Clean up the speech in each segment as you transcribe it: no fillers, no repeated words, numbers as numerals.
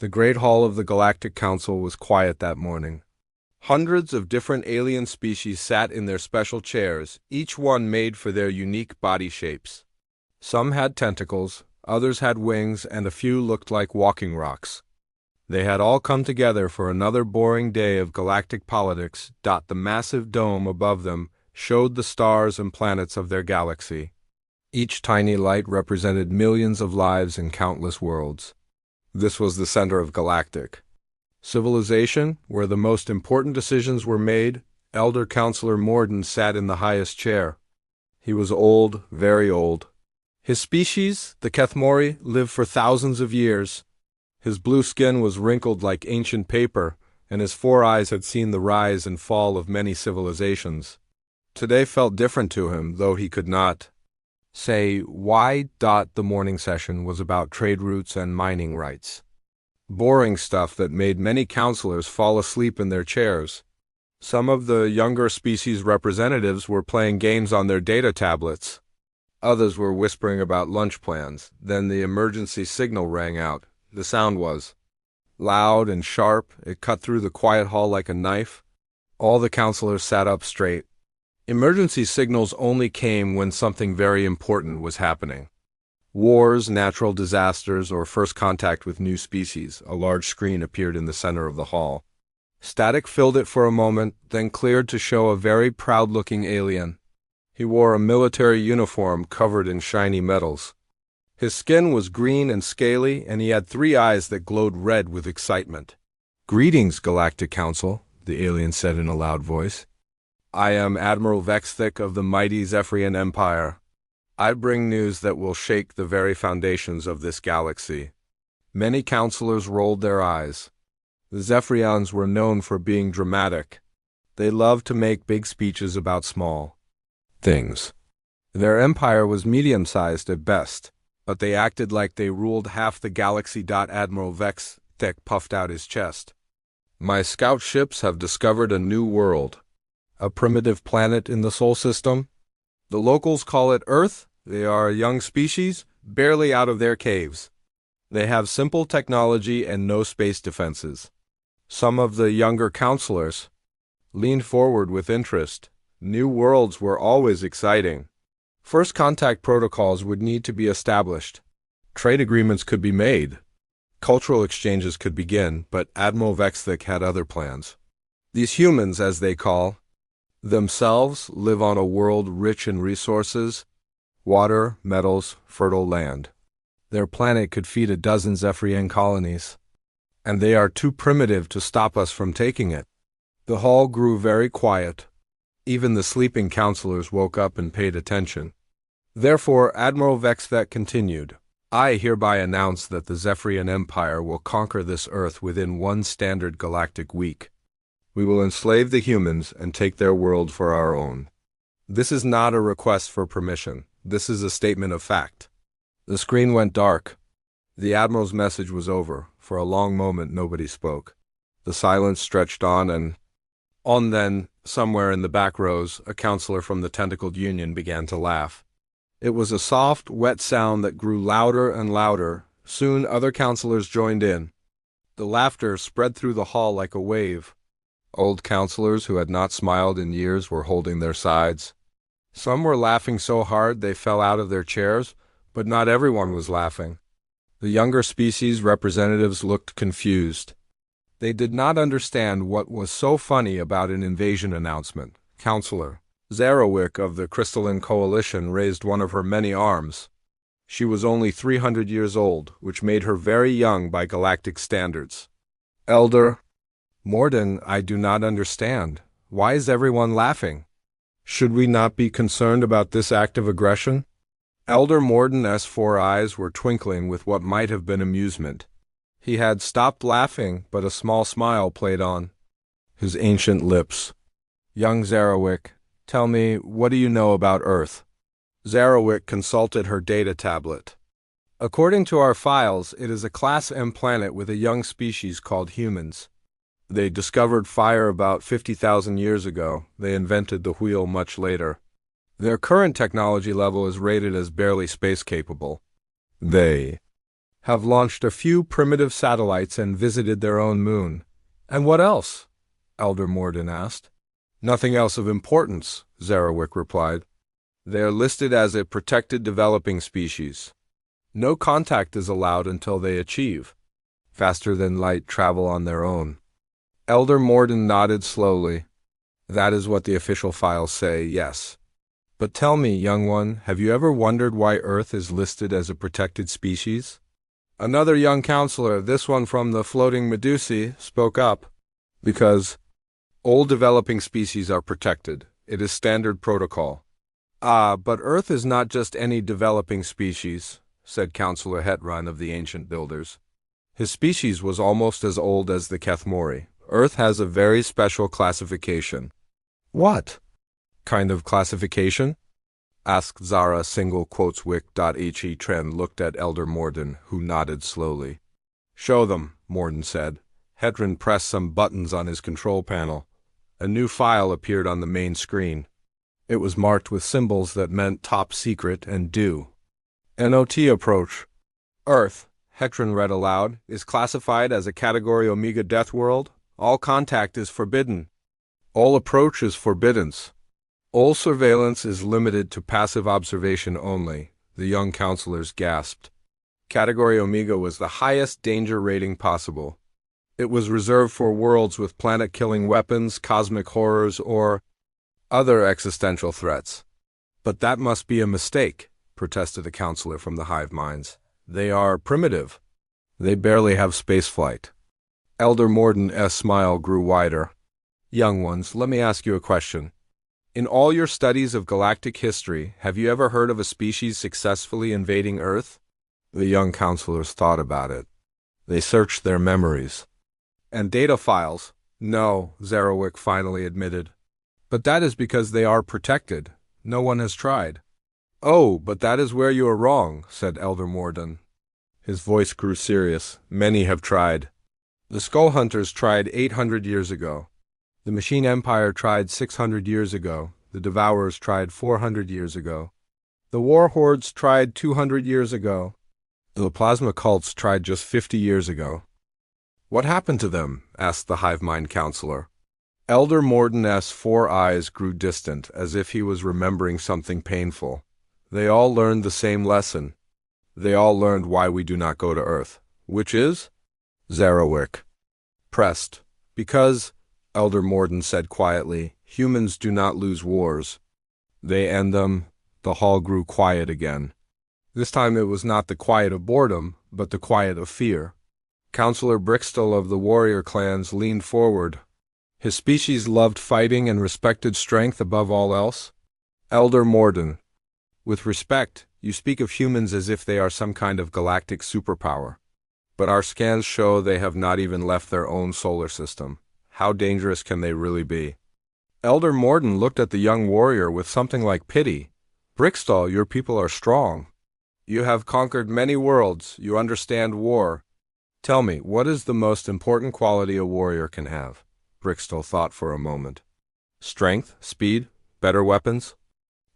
The Great Hall of the Galactic Council was quiet that morning. Hundreds of different alien species sat in their special chairs, each one made for their unique body shapes. Some had tentacles, others had wings, and a few looked like walking rocks. They had all come together for another boring day of galactic politics. The massive dome above them showed the stars and planets of their galaxy. Each tiny light represented millions of lives in countless worlds. This was the center of galactic civilization, where the most important decisions were made. Elder Counselor Morden sat in the highest chair. He was old, very old. His species, the Kethmori, lived for thousands of years. His blue skin was wrinkled like ancient paper, and his 4 eyes had seen the rise and fall of many civilizations. Today felt different to him, though he could not say why. The morning session was about trade routes and mining rights. Boring stuff that made many counselors fall asleep in their chairs. Some of the younger species representatives were playing games on their data tablets. Others were whispering about lunch plans. Then the emergency signal rang out. The sound was loud and sharp. It cut through the quiet hall like a knife. All the counselors sat up straight. Emergency signals only came when something very important was happening. Wars, natural disasters, or first contact with new species. A large screen appeared in the center of the hall. Static filled it for a moment, then cleared to show a very proud-looking alien. He wore a military uniform covered in shiny metals. His skin was green and scaly, and he had 3 eyes that glowed red with excitement. "Greetings, Galactic Council," the alien said in a loud voice. "I am Admiral Vexthik of the mighty Zephyrian Empire. I bring news that will shake the very foundations of this galaxy." Many counselors rolled their eyes. The Zephyrians were known for being dramatic. They loved to make big speeches about small things. Their empire was medium-sized at best, but they acted like they ruled half the galaxy. Admiral Vexthik puffed out his chest. "My scout ships have discovered a new world. A primitive planet in the Sol system. The locals call it Earth. They are a young species, barely out of their caves. They have simple technology and no space defenses." Some of the younger counselors leaned forward with interest. New worlds were always exciting. First contact protocols would need to be established. Trade agreements could be made. Cultural exchanges could begin, but Admiral Vexthik had other plans. These humans, as they call themselves, live on a world rich in resources, water, metals, fertile land. Their planet could feed a dozen Zephyrian colonies, and they are too primitive to stop us from taking it. The hall grew very quiet. Even the sleeping counselors woke up and paid attention. Therefore, Admiral Vexthik continued, "I hereby announce that the Zephyrian Empire will conquer this Earth within 1 standard galactic week. We will enslave the humans and take their world for our own. This is not a request for permission. This is a statement of fact." The screen went dark. The Admiral's message was over. For a long moment, nobody spoke. The silence stretched on and on. Then, somewhere in the back rows, a counselor from the Tentacled Union began to laugh. It was a soft, wet sound that grew louder and louder. Soon, other counselors joined in. The laughter spread through the hall like a wave. Old counselors who had not smiled in years were holding their sides. Some were laughing so hard they fell out of their chairs, but not everyone was laughing. The younger species representatives looked confused. They did not understand what was so funny about an invasion announcement. Counselor Zarowick of the Crystalline Coalition raised one of her many arms. She was only 300 years old, which made her very young by galactic standards. "Elder Morden, I do not understand. Why is everyone laughing? Should we not be concerned about this act of aggression?" Elder Morden's 4 eyes were twinkling with what might have been amusement. He had stopped laughing, but a small smile played on his ancient lips. "Young Zarowick, tell me, what do you know about Earth?" Zarowick consulted her data tablet. "According to our files, it is a Class M planet with a young species called humans. They discovered fire about 50,000 years ago. They invented the wheel much later. Their current technology level is rated as barely space-capable. They have launched a few primitive satellites and visited their own moon. And what else? Elder Morden asked. Nothing else of importance, Zarowick replied. They are listed as a protected developing species. No contact is allowed until they achieve faster-than-light travel on their own. Elder Morden nodded slowly. That is what the official files say, yes. But tell me, young one, have you ever wondered why Earth is listed as a protected species? Another young counselor, this one from the floating Medusae, spoke up. Because all developing species are protected. It is standard protocol. Ah, but Earth is not just any developing species, said Counselor Hetrun of the Ancient Builders. His species was almost as old as the Kethmori. Earth has a very special classification. What kind of classification? Asked Zara _wick.he. Tren looked at Elder Morden, who nodded slowly. Show them, Morden said. Hetrun pressed some buttons on his control panel. A new file appeared on the main screen. It was marked with symbols that meant top secret and due. NOT approach. Earth, Hetrun read aloud, is classified as a Category Omega Death World. All contact is forbidden. All approach is forbiddance. All surveillance is limited to passive observation only, the young counselors gasped. Category Omega was the highest danger rating possible. It was reserved for worlds with planet-killing weapons, cosmic horrors, or other existential threats. But that must be a mistake, protested a counselor from the hive minds. They are primitive. They barely have spaceflight. Elder Morden's smile grew wider. Young ones, let me ask you a question. In all your studies of galactic history, have you ever heard of a species successfully invading Earth? The young counselors thought about it. They searched their memories. And data files? No, Zarowick finally admitted. But that is because they are protected. No one has tried. Oh, but that is where you are wrong, said Elder Morden. His voice grew serious. Many have tried. The Skull Hunters tried 800 years ago. The Machine Empire tried 600 years ago. The Devourers tried 400 years ago. The War Hordes tried 200 years ago. The Plasma Cults tried just 50 years ago. What happened to them? Asked the Hive Mind Counselor. Elder Morden's 4 eyes grew distant, as if he was remembering something painful. They all learned the same lesson. They all learned why we do not go to Earth. Which is? Zarowick pressed. Because, Elder Morden said quietly, humans do not lose wars. They end them. The hall grew quiet again. This time it was not the quiet of boredom, but the quiet of fear. Counselor Brickstall of the warrior clans leaned forward. His species loved fighting and respected strength above all else. Elder Morden, with respect, you speak of humans as if they are some kind of galactic superpower. But our scans show they have not even left their own solar system. How dangerous can they really be? Elder Morden looked at the young warrior with something like pity. Brickstall, your people are strong. You have conquered many worlds. You understand war. Tell me, what is the most important quality a warrior can have? Brickstall thought for a moment. Strength? Speed? Better weapons?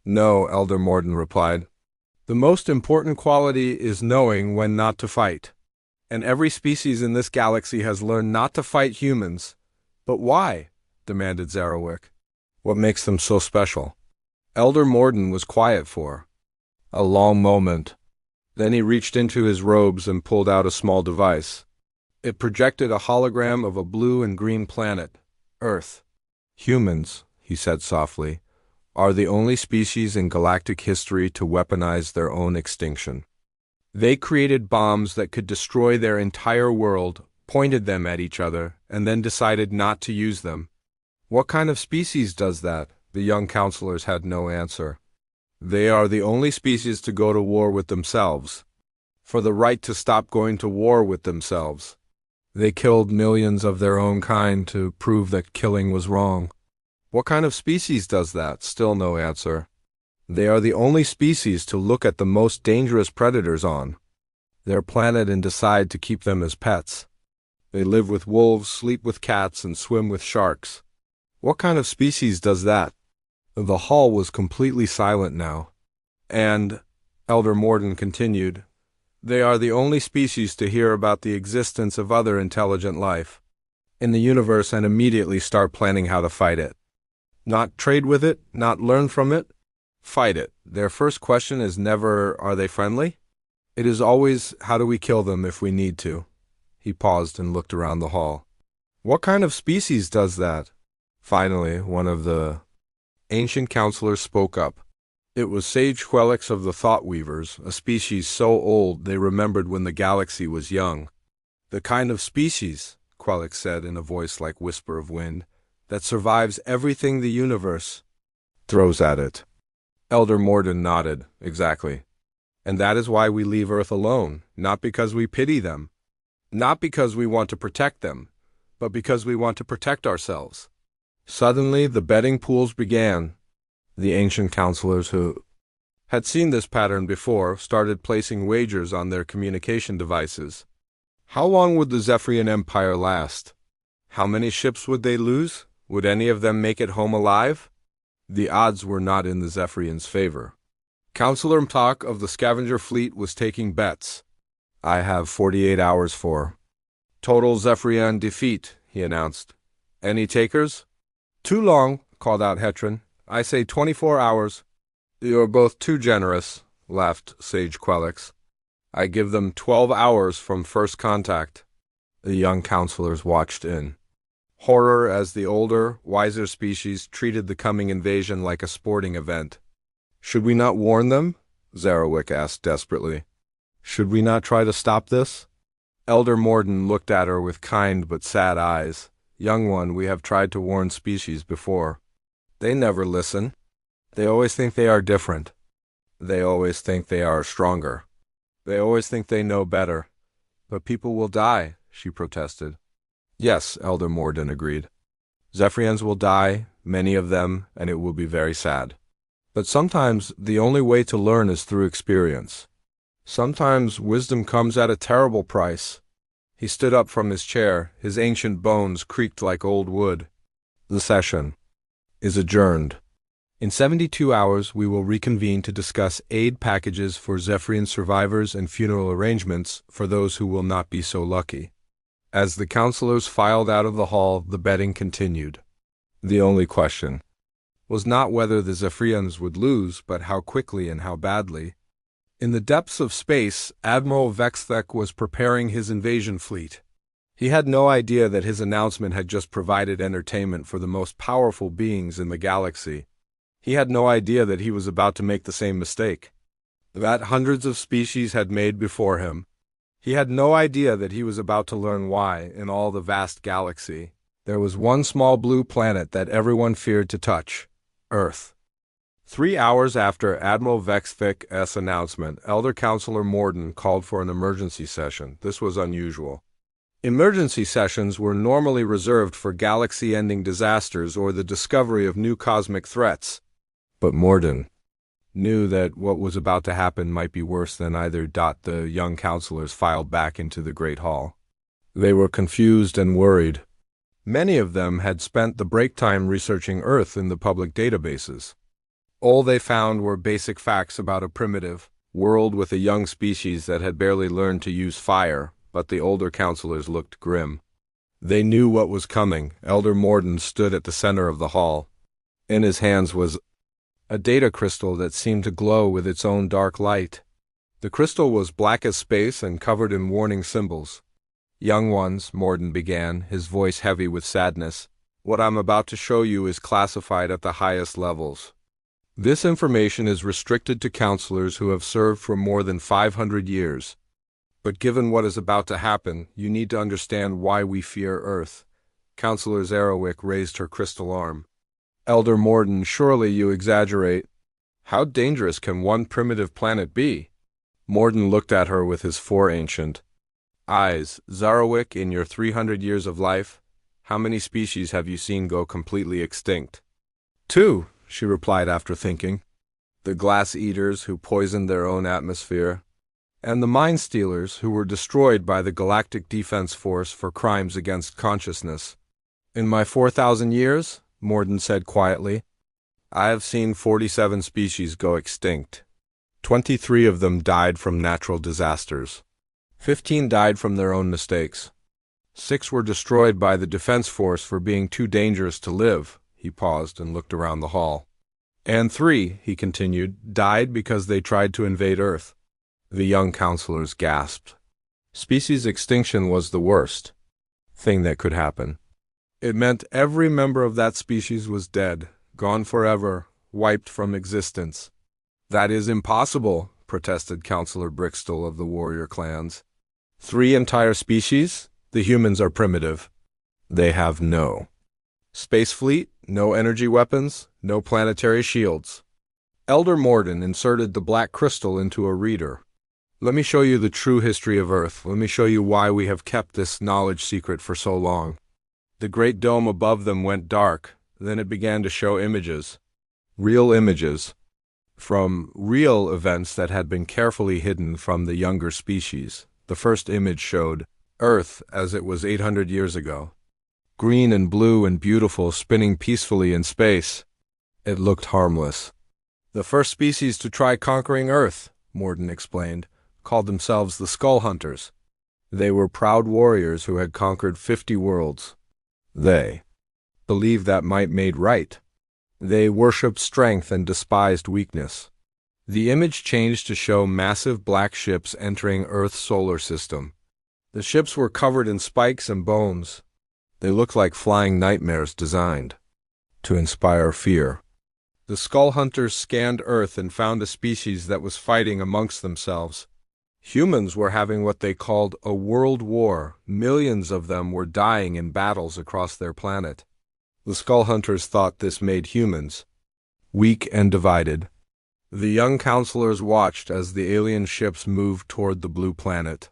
No, Elder Morden replied. The most important quality is knowing when not to fight. And every species in this galaxy has learned not to fight humans. But why? Demanded Zarowick. What makes them so special? Elder Morden was quiet for a long moment. Then he reached into his robes and pulled out a small device. It projected a hologram of a blue and green planet, Earth. Humans, he said softly, are the only species in galactic history to weaponize their own extinction. They created bombs that could destroy their entire world, pointed them at each other, and then decided not to use them. What kind of species does that? The young counselors had no answer. They are the only species to go to war with themselves, for the right to stop going to war with themselves. They killed millions of their own kind to prove that killing was wrong. What kind of species does that? Still no answer. They are the only species to look at the most dangerous predators on their planet and decide to keep them as pets. They live with wolves, sleep with cats, and swim with sharks. What kind of species does that? The hall was completely silent now. And, Elder Morden continued, They are the only species to hear about the existence of other intelligent life in the universe and immediately start planning how to fight it. Not trade with it, not learn from it, fight it. Their first question is never, are they friendly? It is always, how do we kill them if we need to? He paused and looked around the hall. What kind of species does that? Finally, one of the ancient counselors spoke up. It was Sage Quelix of the Thought Weavers, a species so old they remembered when the galaxy was young. The kind of species, Quelix said in a voice like whisper of wind, that survives everything the universe throws at it. Elder Morden nodded. Exactly. And that is why we leave Earth alone, not because we pity them, not because we want to protect them, but because we want to protect ourselves. Suddenly, the betting pools began. The ancient counselors who had seen this pattern before started placing wagers on their communication devices. How long would the Zephyrian Empire last? How many ships would they lose? Would any of them make it home alive? The odds were not in the Zephyrians' favor. Counselor Mtak of the scavenger fleet was taking bets. I have 48 hours for total Zephyrian defeat, he announced. Any takers? Too long, called out Hetron. I say 24 hours. You're both too generous, laughed Sage Quelix. I give them 12 hours from first contact. The young counselors watched in horror as the older, wiser species treated the coming invasion like a sporting event. Should we not warn them? Zarowick asked desperately. Should we not try to stop this? Elder Morden looked at her with kind but sad eyes. Young one, we have tried to warn species before. They never listen. They always think they are different. They always think they are stronger. They always think they know better. But people will die, she protested. Yes, Elder Morden agreed. Zephyrians will die, many of them, and it will be very sad. But sometimes the only way to learn is through experience. Sometimes wisdom comes at a terrible price. He stood up from his chair. His ancient bones creaked like old wood. The session is adjourned. In 72 hours, we will reconvene to discuss aid packages for Zephyrian survivors and funeral arrangements for those who will not be so lucky. As the counselors filed out of the hall, the betting continued. The only question was not whether the Zephyrians would lose, but how quickly and how badly. In the depths of space, Admiral Vexthek was preparing his invasion fleet. He had no idea that his announcement had just provided entertainment for the most powerful beings in the galaxy. He had no idea that he was about to make the same mistake that hundreds of species had made before him. He had no idea that he was about to learn why, in all the vast galaxy, there was one small blue planet that everyone feared to touch, Earth. 3 hours after Admiral Vexthek's announcement, Elder Counselor Morden called for an emergency session. This was unusual. Emergency sessions were normally reserved for galaxy-ending disasters or the discovery of new cosmic threats. But Morden knew that what was about to happen might be worse than either. The young counselors filed back into the Great Hall. They were confused and worried. Many of them had spent the break time researching Earth in the public databases. All they found were basic facts about a primitive world with a young species that had barely learned to use fire, but the older counselors looked grim. They knew what was coming. Elder Morden stood at the center of the hall. In his hands was a data crystal that seemed to glow with its own dark light. The crystal was black as space and covered in warning symbols. Young ones, Morden began, his voice heavy with sadness. What I'm about to show you is classified at the highest levels. This information is restricted to counselors who have served for more than 500 years. But given what is about to happen, you need to understand why we fear Earth. Counselor Zarowick raised her crystal arm. Elder Morden, surely you exaggerate. How dangerous can one primitive planet be? Morden looked at her with his four ancient eyes. Zarowick, in your 300 years of life, how many species have you seen go completely extinct? 2, she replied after thinking. The glass eaters who poisoned their own atmosphere, and the mind stealers who were destroyed by the Galactic Defense Force for crimes against consciousness. In my 4,000 years, Morden said quietly, I have seen 47 species go extinct. 23 of them died from natural disasters. 15 died from their own mistakes. 6 were destroyed by the defense force for being too dangerous to live. He paused and looked around the hall. And 3, he continued, died because they tried to invade Earth. The young counselors gasped. Species extinction was the worst thing that could happen. It meant every member of that species was dead, gone forever, wiped from existence. That is impossible, protested Counselor Brickstall of the warrior clans. 3 entire species? The humans are primitive. They have no space fleet, no energy weapons, no planetary shields. Elder Morden inserted the black crystal into a reader. Let me show you the true history of Earth. Let me show you why we have kept this knowledge secret for so long. The great dome above them went dark. Then it began to show images. Real images. From real events that had been carefully hidden from the younger species. The first image showed Earth as it was 800 years ago. Green and blue and beautiful, spinning peacefully in space. It looked harmless. The first species to try conquering Earth, Morden explained, called themselves the Skull Hunters. They were proud warriors who had conquered 50 worlds. They believed that might made right. They worshipped strength and despised weakness. The image changed to show massive black ships entering Earth's solar system. The ships were covered in spikes and bones. They looked like flying nightmares designed to inspire fear. The Skull Hunters scanned Earth and found a species that was fighting amongst themselves. Humans were having what they called a world war. Millions of them were dying in battles across their planet. The Skull Hunters thought this made humans weak and divided. The young counselors watched as the alien ships moved toward the blue planet.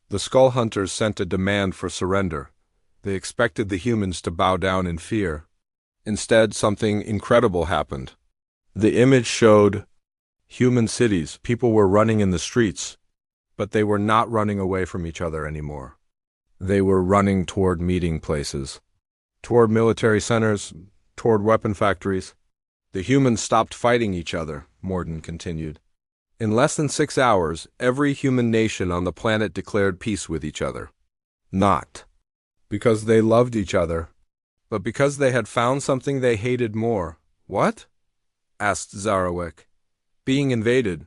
The Skull Hunters sent a demand for surrender. They expected the humans to bow down in fear. Instead, something incredible happened. The image showed human cities. People were running in the streets, but they were not running away from each other anymore. They were running toward meeting places, toward military centers, toward weapon factories. The humans stopped fighting each other, Morden continued. In less than 6 hours, every human nation on the planet declared peace with each other. Not because they loved each other, but because they had found something they hated more. What? Asked Zarawik. Being invaded.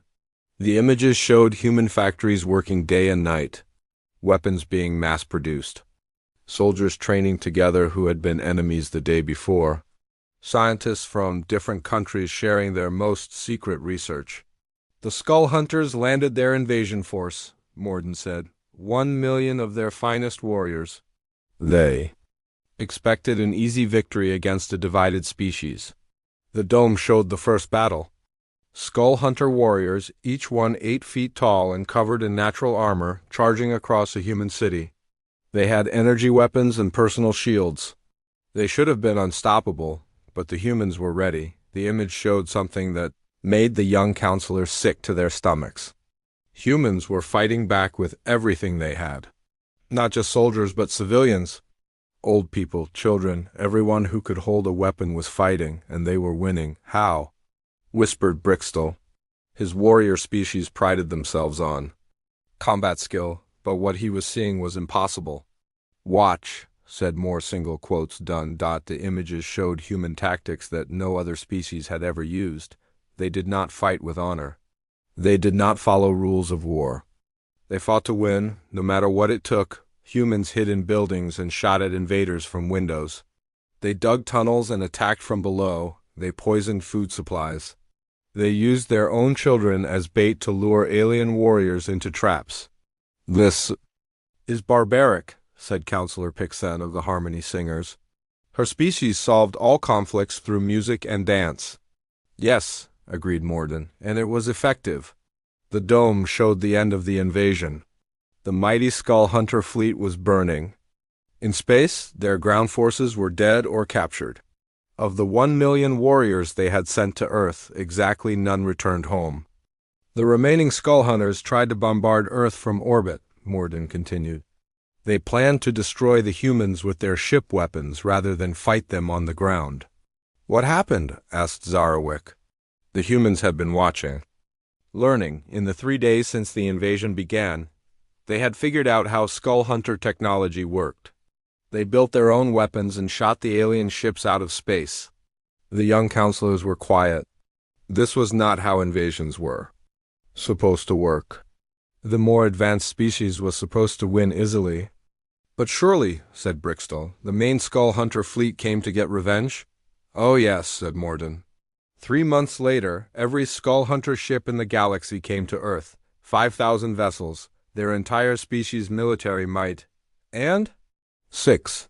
The images showed human factories working day and night, weapons being mass-produced, soldiers training together who had been enemies the day before, scientists from different countries sharing their most secret research. The Skull Hunters landed their invasion force, Morden said. 1 million of their finest warriors. They expected an easy victory against a divided species. The dome showed the first battle. Skull Hunter warriors, each one 8 feet tall and covered in natural armor, charging across a human city. They had energy weapons and personal shields. They should have been unstoppable, but the humans were ready. The image showed something that made the young counselors sick to their stomachs. Humans were fighting back with everything they had. Not just soldiers, but civilians. Old people, children, everyone who could hold a weapon was fighting, and they were winning. How? Whispered Brickstall. His warrior species prided themselves on combat skill, but what he was seeing was impossible. Watch, said more single quotes done. The images showed human tactics that no other species had ever used. They did not fight with honor. They did not follow rules of war. They fought to win, no matter what it took. Humans hid in buildings and shot at invaders from windows. They dug tunnels and attacked from below. They poisoned food supplies. They used their own children as bait to lure alien warriors into traps. This is barbaric, said Counselor Pixen of the Harmony Singers. Her species solved all conflicts through music and dance. Yes, agreed Morden, and it was effective. The dome showed the end of the invasion. The mighty Skull Hunter fleet was burning. In space, their ground forces were dead or captured. Of the 1 million warriors they had sent to Earth, exactly none returned home. The remaining Skull Hunters tried to bombard Earth from orbit, Morden continued. They planned to destroy the humans with their ship weapons rather than fight them on the ground. What happened? Asked Zarawik. The humans had been watching. Learning, in the 3 days since the invasion began, they had figured out how Skull Hunter technology worked. They built their own weapons and shot the alien ships out of space. The young counselors were quiet. This was not how invasions were supposed to work. The more advanced species was supposed to win easily. But surely, said Brixton, the main Skull Hunter fleet came to get revenge? Oh yes, said Morden. 3 months later, every Skull Hunter ship in the galaxy came to Earth. 5,000 vessels, their entire species' military might. And 6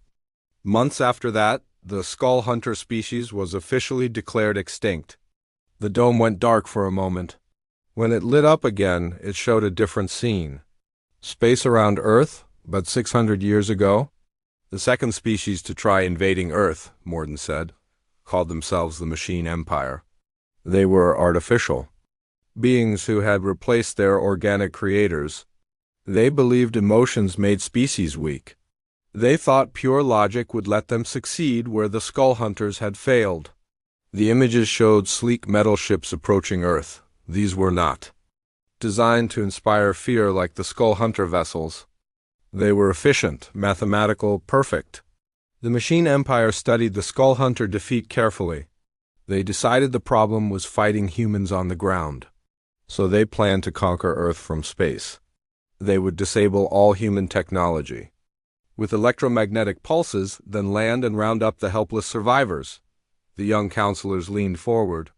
months after that, the Skull Hunter species was officially declared extinct. The dome went dark for a moment. When it lit up again, it showed a different scene. Space around Earth, but 600 years ago? The second species to try invading Earth, Morden said, called themselves the Machine Empire. They were artificial beings who had replaced their organic creators. They believed emotions made species weak. They thought pure logic would let them succeed where the Skull Hunters had failed. The images showed sleek metal ships approaching Earth. These were not designed to inspire fear like the Skull Hunter vessels. They were efficient, mathematical, perfect. The Machine Empire studied the Skull Hunter defeat carefully. They decided the problem was fighting humans on the ground. So they planned to conquer Earth from space. They would disable all human technology with electromagnetic pulses, then land and round up the helpless survivors. The young counselors leaned forward.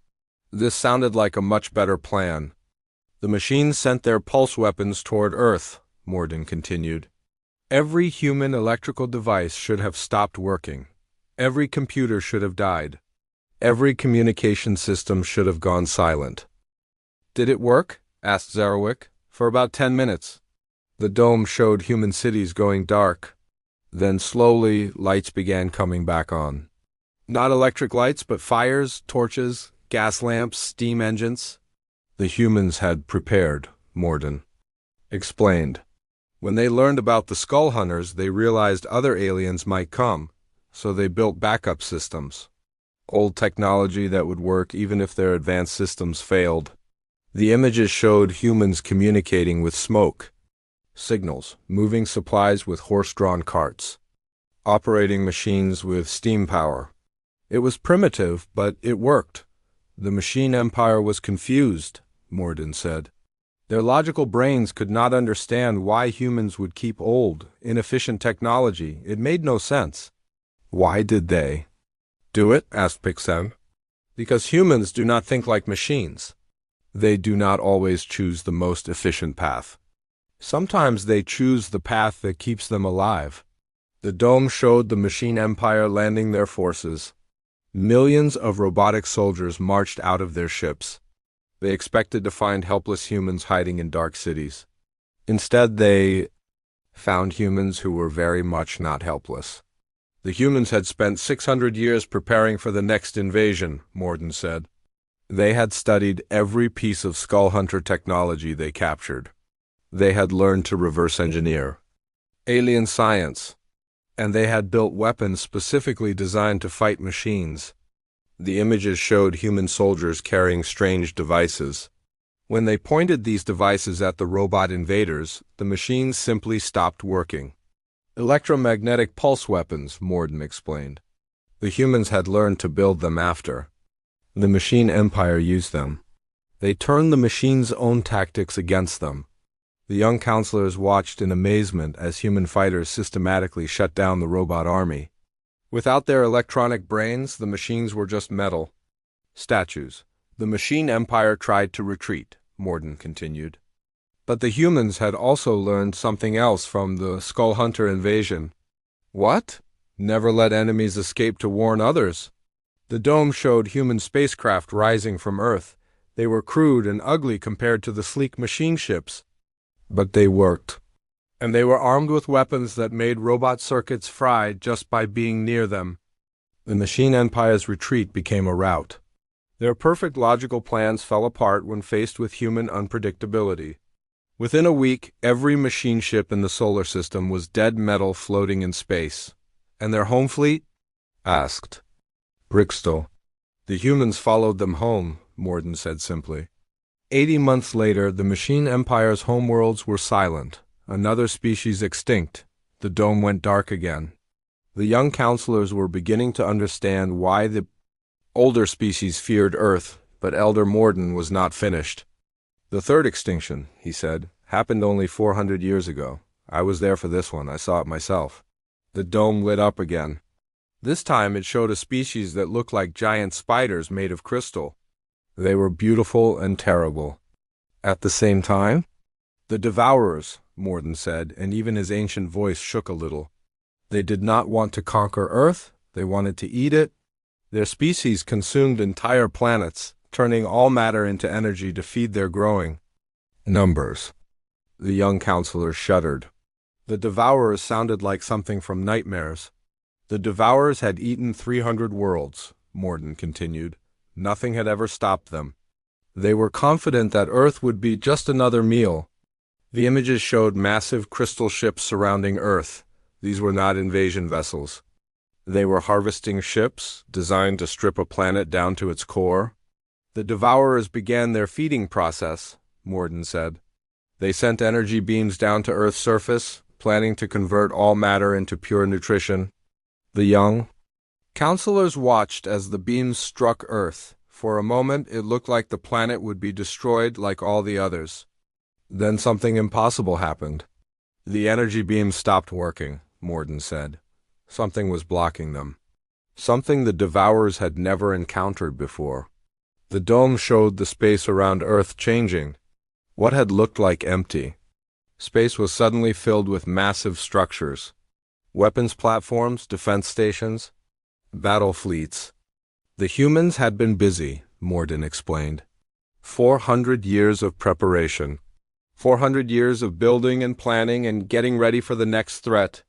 This sounded like a much better plan. The machines sent their pulse weapons toward Earth, Morden continued. Every human electrical device should have stopped working. Every computer should have died. Every communication system should have gone silent. Did it work? Asked Zarwick. For about 10 minutes. The dome showed human cities going dark. Then slowly, lights began coming back on. Not electric lights, but fires, torches, gas lamps, steam engines. The humans had prepared, Morden explained. When they learned about the Skull Hunters, they realized other aliens might come, so they built backup systems. Old technology that would work even if their advanced systems failed. The images showed humans communicating with smoke, signals, moving supplies with horse-drawn carts, operating machines with steam power. It was primitive, but it worked. The Machine Empire was confused, Morden said. Their logical brains could not understand why humans would keep old, inefficient technology. It made no sense. Why did they do it? Asked Pixem. Because humans do not think like machines. They do not always choose the most efficient path. Sometimes they choose the path that keeps them alive. The dome showed the Machine Empire landing their forces. Millions of robotic soldiers marched out of their ships. They expected to find helpless humans hiding in dark cities. Instead, they found humans who were very much not helpless. The humans had spent 600 years preparing for the next invasion, Morden said. They had studied every piece of Skull Hunter technology they captured. They had learned to reverse engineer alien science, and they had built weapons specifically designed to fight machines. The images showed human soldiers carrying strange devices. When they pointed these devices at the robot invaders, the machines simply stopped working. Electromagnetic pulse weapons, Morden explained. The humans had learned to build them after. The Machine Empire used them. They turned the machines' own tactics against them. The young counselors watched in amazement as human fighters systematically shut down the robot army. Without their electronic brains, the machines were just metal statues. The Machine Empire tried to retreat, Morden continued. But the humans had also learned something else from the Skull Hunter invasion. What? Never let enemies escape to warn others. The dome showed human spacecraft rising from Earth. They were crude and ugly compared to the sleek machine ships. But they worked. And they were armed with weapons that made robot circuits fry just by being near them. The Machine Empire's retreat became a rout. Their perfect logical plans fell apart when faced with human unpredictability. Within a week, every machine ship in the solar system was dead metal floating in space. And their home fleet? Asked Brixton. The humans followed them home, Morden said simply. 80 months later, the Machine Empire's homeworlds were silent. Another species extinct. The dome went dark again. The young counselors were beginning to understand why the older species feared Earth, but Elder Morden was not finished. "The third extinction," he said, "happened only 400 years ago. I was there for this one. I saw it myself." The dome lit up again. This time it showed a species that looked like giant spiders made of crystal. They were beautiful and terrible. At the same time? "The Devourers," Morden said, and even his ancient voice shook a little. "They did not want to conquer Earth. They wanted to eat it. Their species consumed entire planets, turning all matter into energy to feed their growing numbers." The young counselor shuddered. The Devourers sounded like something from nightmares. "The Devourers had eaten 300 worlds," Morden continued. "Nothing had ever stopped them. They were confident that Earth would be just another meal." The images showed massive crystal ships surrounding Earth. These were not invasion vessels. They were harvesting ships, designed to strip a planet down to its core. "The Devourers began their feeding process," Morden said. "They sent energy beams down to Earth's surface, planning to convert all matter into pure nutrition." The young counselors watched as the beams struck Earth. For a moment, it looked like the planet would be destroyed like all the others. Then something impossible happened. "The energy beams stopped working," Morden said. "Something was blocking them. Something the Devourers had never encountered before." The dome showed the space around Earth changing. What had looked like empty space was suddenly filled with massive structures. Weapons platforms, defense stations, battle fleets. "The humans had been busy," Morden explained. 400 years of preparation. 400 years of building and planning and getting ready for the next threat.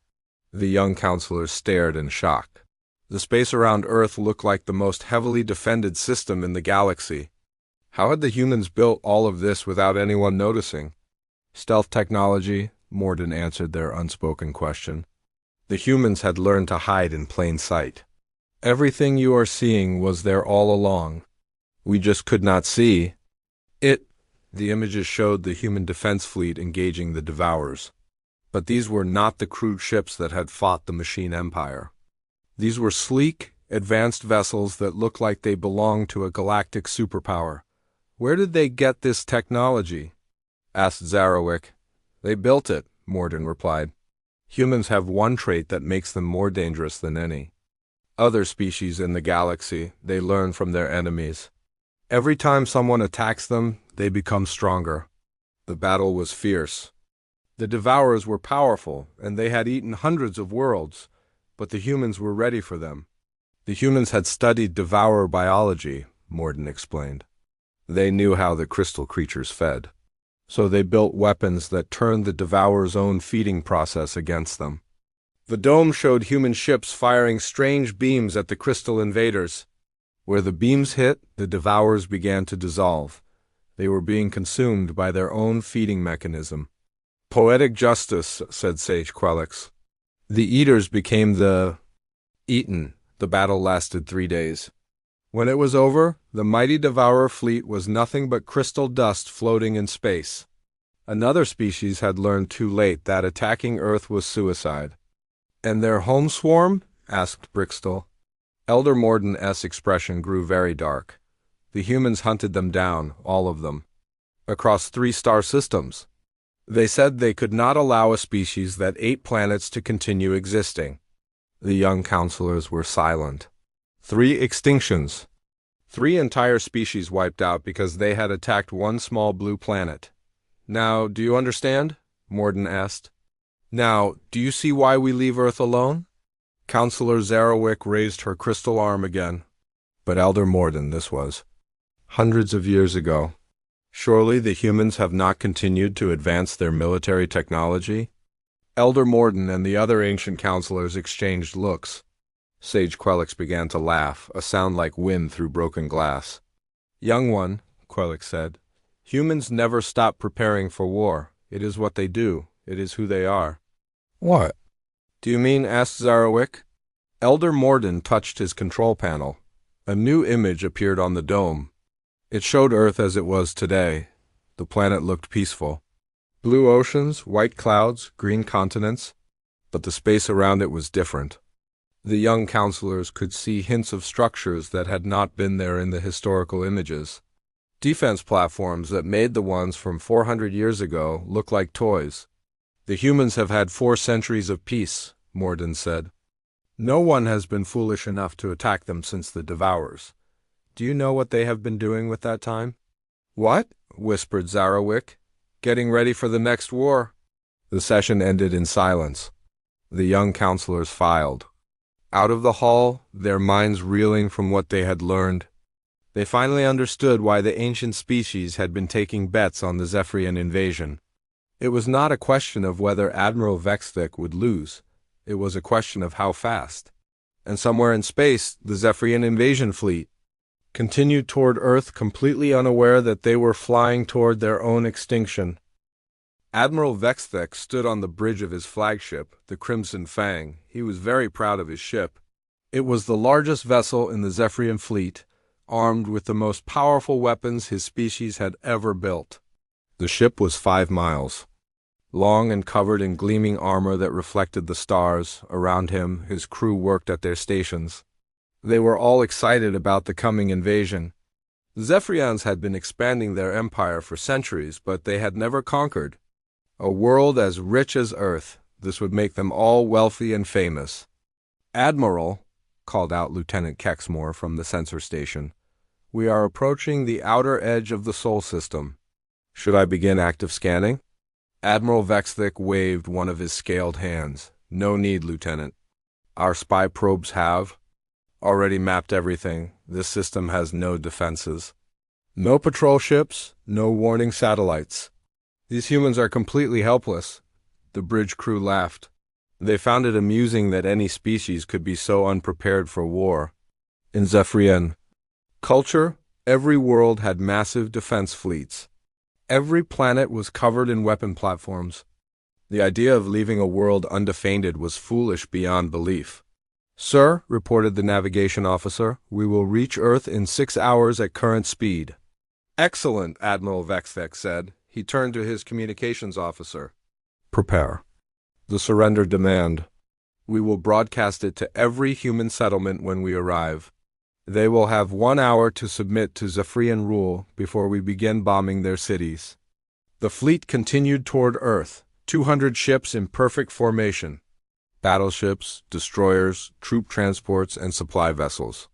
The young counselors stared in shock. The space around Earth looked like the most heavily defended system in the galaxy. How had the humans built all of this without anyone noticing? "Stealth technology," Morden answered their unspoken question. "The humans had learned to hide in plain sight. Everything you are seeing was there all along. We just could not see it." The images showed the human defense fleet engaging the Devourers. But these were not the crude ships that had fought the Machine Empire. These were sleek, advanced vessels that looked like they belonged to a galactic superpower. "Where did they get this technology?" asked Zarowick. "They built it," Morden replied. "Humans have one trait that makes them more dangerous than any other species in the galaxy. They learn from their enemies. Every time someone attacks them, they become stronger." The battle was fierce. The Devourers were powerful, and they had eaten hundreds of worlds, but the humans were ready for them. "The humans had studied Devourer biology," Morden explained. "They knew how the crystal creatures fed. So they built weapons that turned the Devourer's own feeding process against them." The dome showed human ships firing strange beams at the crystal invaders. Where the beams hit, the Devourers began to dissolve. They were being consumed by their own feeding mechanism. "Poetic justice," said Sage Quelix. The eaters became the eaten. The battle lasted 3 days. When it was over, the mighty Devourer fleet was nothing but crystal dust floating in space. Another species had learned too late that attacking Earth was suicide. "And their home swarm?" asked Brixtel. Elder Morden's expression grew very dark. "The humans hunted them down, all of them, across 3 star systems. They said they could not allow a species that ate planets to continue existing." The young counselors were silent. 3 extinctions. 3 entire species wiped out because they had attacked one small blue planet. "Now, do you understand?" Morden asked. "Now, do you see why we leave Earth alone?" Counselor Zarowick raised her crystal arm again. But Elder Morden, this was hundreds of years ago. Surely the humans have not continued to advance their military technology? Elder Morden and the other ancient counselors exchanged looks. Sage Quelix began to laugh, a sound like wind through broken glass. "Young one," Quelix said, "humans never stop preparing for war. It is what they do. It is who they are." "What do you mean?" asked Zarowick. Elder Morden touched his control panel. A new image appeared on the dome. It showed Earth as it was today, The planet looked peaceful. Blue oceans, white clouds, green continents, but the space around it was different. The young counselors could see hints of structures that had not been there in the historical images. Defense platforms that made the ones from 400 years ago look like toys. The humans have had 4 centuries of peace, Morden said. No one has been foolish enough to attack them since the Devourers. Do you know what they have been doing with that time? What? Whispered Zarowick. Getting ready for the next war. The session ended in silence. The young counselors filed out of the hall, their minds reeling from what they had learned. They finally understood why the ancient species had been taking bets on the Zephyrian invasion. It was not a question of whether Admiral Vexthik would lose. It was a question of how fast. And somewhere in space, the Zephyrian invasion fleet continued toward Earth, completely unaware that they were flying toward their own extinction. Admiral Vexthik stood on the bridge of his flagship, the Crimson Fang. He was very proud of his ship. It was the largest vessel in the Zephyrian fleet, armed with the most powerful weapons his species had ever built. The ship was 5 miles long and covered in gleaming armor that reflected the stars. Around him, his crew worked at their stations. They were all excited about the coming invasion. The Zephyrians had been expanding their empire for centuries, but they had never conquered a world as rich as Earth. This would make them all wealthy and famous. Admiral, called out Lieutenant Kexmore from the sensor station, we are approaching the outer edge of the Sol system. Should I begin active scanning? Admiral Vexthik waved one of his scaled hands. No need, Lieutenant. Our spy probes have already mapped everything. This system has no defenses. No patrol ships, no warning satellites. These humans are completely helpless. The bridge crew laughed. They found it amusing that any species could be so unprepared for war. In Zephyrian culture, every world had massive defense fleets. Every planet was covered in weapon platforms. The idea of leaving a world undefended was foolish beyond belief. Sir, reported the navigation officer, we will reach Earth in 6 hours at current speed. Excellent, Admiral Vexthik said. He turned to his communications officer. Prepare. The surrender demand. We will broadcast it to every human settlement when we arrive. They will have 1 hour to submit to Zephyrian rule before we begin bombing their cities. The fleet continued toward Earth, 200 ships in perfect formation. Battleships, destroyers, troop transports, and supply vessels.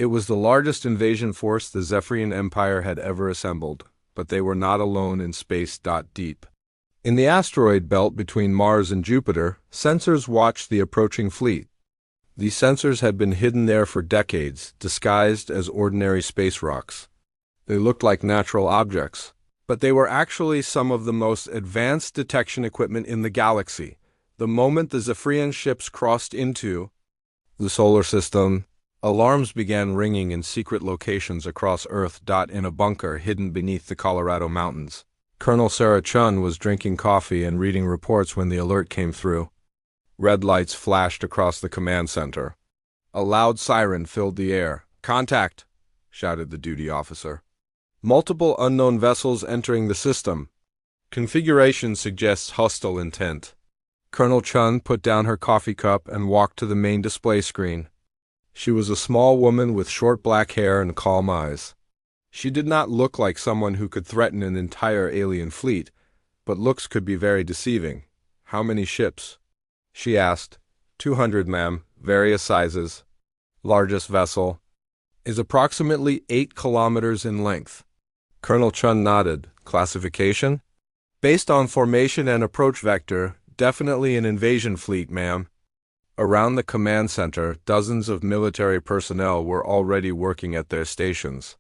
It was the largest invasion force the Zephyrian Empire had ever assembled, but they were not alone in space. Deep. In the asteroid belt between Mars and Jupiter, sensors watched the approaching fleet. These sensors had been hidden there for decades, disguised as ordinary space rocks. They looked like natural objects, but they were actually some of the most advanced detection equipment in the galaxy. The moment the Zephyrian ships crossed into the solar system, alarms began ringing in secret locations across Earth. In a bunker hidden beneath the Colorado mountains, Colonel Sarah Chun was drinking coffee and reading reports when the alert came through. Red lights flashed across the command center. A loud siren filled the air. Contact, shouted the duty officer. Multiple unknown vessels entering the system. Configuration suggests hostile intent. Colonel Chun put down her coffee cup and walked to the main display screen. She was a small woman with short black hair and calm eyes. She did not look like someone who could threaten an entire alien fleet, but looks could be very deceiving. How many ships? She asked. 200, ma'am, various sizes. Largest vessel is approximately 8 kilometers in length. Colonel Chun nodded. Classification? Based on formation and approach vector, definitely an invasion fleet, ma'am. Around the command center, dozens of military personnel were already working at their stations.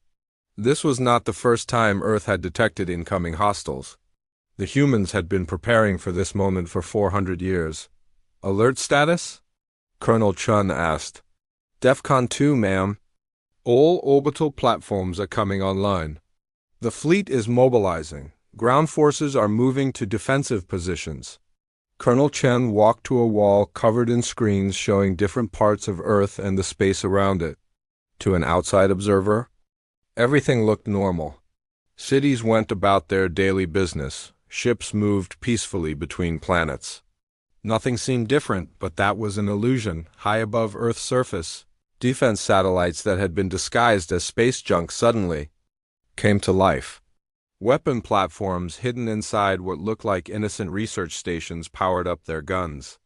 This was not the first time Earth had detected incoming hostiles. The humans had been preparing for this moment for 400 years. Alert status? Colonel Chun asked. DEFCON 2, ma'am. All orbital platforms are coming online. The fleet is mobilizing. Ground forces are moving to defensive positions. Colonel Chen walked to a wall covered in screens showing different parts of Earth and the space around it. To an outside observer, everything looked normal. Cities went about their daily business. Ships moved peacefully between planets. Nothing seemed different, but that was an illusion. High above Earth's surface, defense satellites that had been disguised as space junk suddenly came to life. Weapon platforms hidden inside what looked like innocent research stations powered up their guns.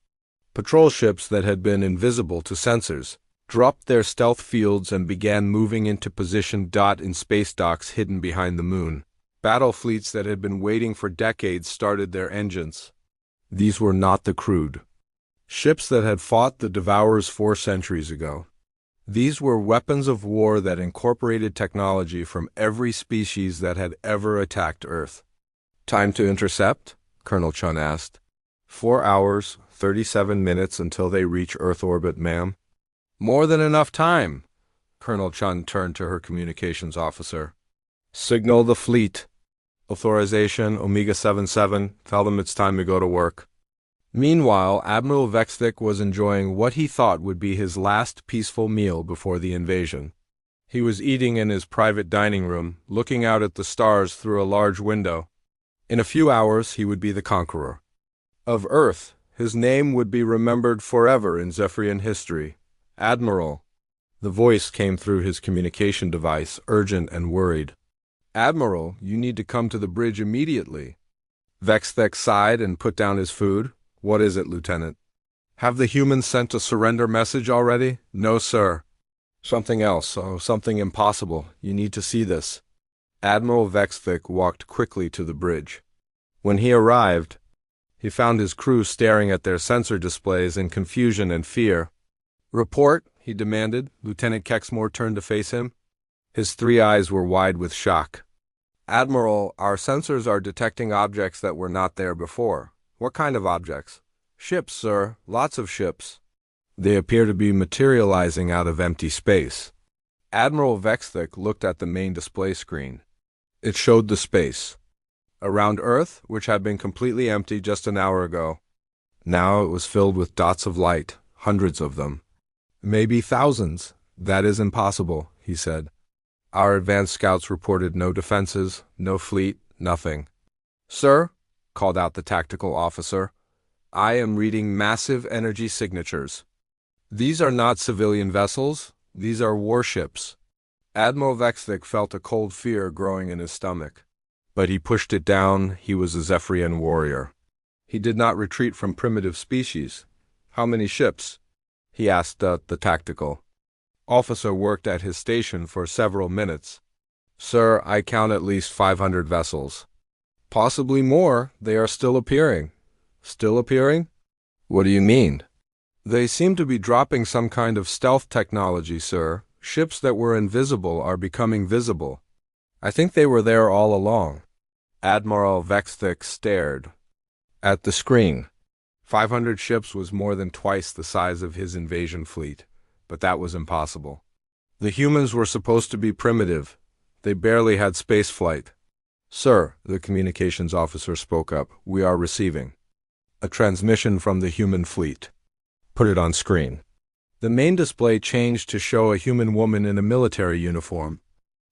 Patrol ships that had been invisible to sensors dropped their stealth fields and began moving into position. In space docks hidden behind the moon, battle fleets that had been waiting for decades started their engines. These were not the crude ships that had fought the Devourers 4 centuries ago. These were weapons of war that incorporated technology from every species that had ever attacked Earth. "Time to intercept?" Colonel Chun asked. 4 hours, 37 minutes until they reach Earth orbit, ma'am." "More than enough time." Colonel Chun turned to her communications officer. "Signal the fleet. Authorization, Omega 77. Tell them it's time to go to work." Meanwhile, Admiral Vexthik was enjoying what he thought would be his last peaceful meal before the invasion. He was eating in his private dining room, looking out at the stars through a large window. In a few hours, he would be the conqueror of Earth. His name would be remembered forever in Zephyrian history. "Admiral." The voice came through his communication device, urgent and worried. "Admiral, you need to come to the bridge immediately." Vexthek sighed and put down his food. "What is it, Lieutenant?" "Have the humans sent a surrender message already?" "No, sir." "Something else, something impossible. You need to see this." Admiral Vexthik walked quickly to the bridge. When he arrived, he found his crew staring at their sensor displays in confusion and fear. "Report," he demanded. Lieutenant Kexmore turned to face him. His 3 eyes were wide with shock. "Admiral, our sensors are detecting objects that were not there before." "What kind of objects?" "Ships, sir. Lots of ships. They appear to be materializing out of empty space." Admiral Vexthik looked at the main display screen. It showed the space around Earth, which had been completely empty just an hour ago. Now it was filled with dots of light, hundreds of them. "Maybe thousands." "That is impossible," he said. "Our advanced scouts reported no defenses, no fleet, nothing." "Sir," called out the tactical officer, "I am reading massive energy signatures. These are not civilian vessels, these are warships." Admiral Vexthik felt a cold fear growing in his stomach. But he pushed it down. He was a Zephyrian warrior. He did not retreat from primitive species. "How many ships?" he asked the tactical officer worked at his station for several minutes. "Sir, I count at least 500 vessels." "Possibly more. They are still appearing." "Still appearing?" "What do you mean?" "They seem to be dropping some kind of stealth technology, sir. Ships that were invisible are becoming visible. I think they were there all along." Admiral Vexthik stared at the screen. 500 ships was more than twice the size of his invasion fleet, but that was impossible. The humans were supposed to be primitive. They barely had space flight. "Sir," the communications officer spoke up, "we are receiving a transmission from the human fleet." "Put it on screen." The main display changed to show a human woman in a military uniform.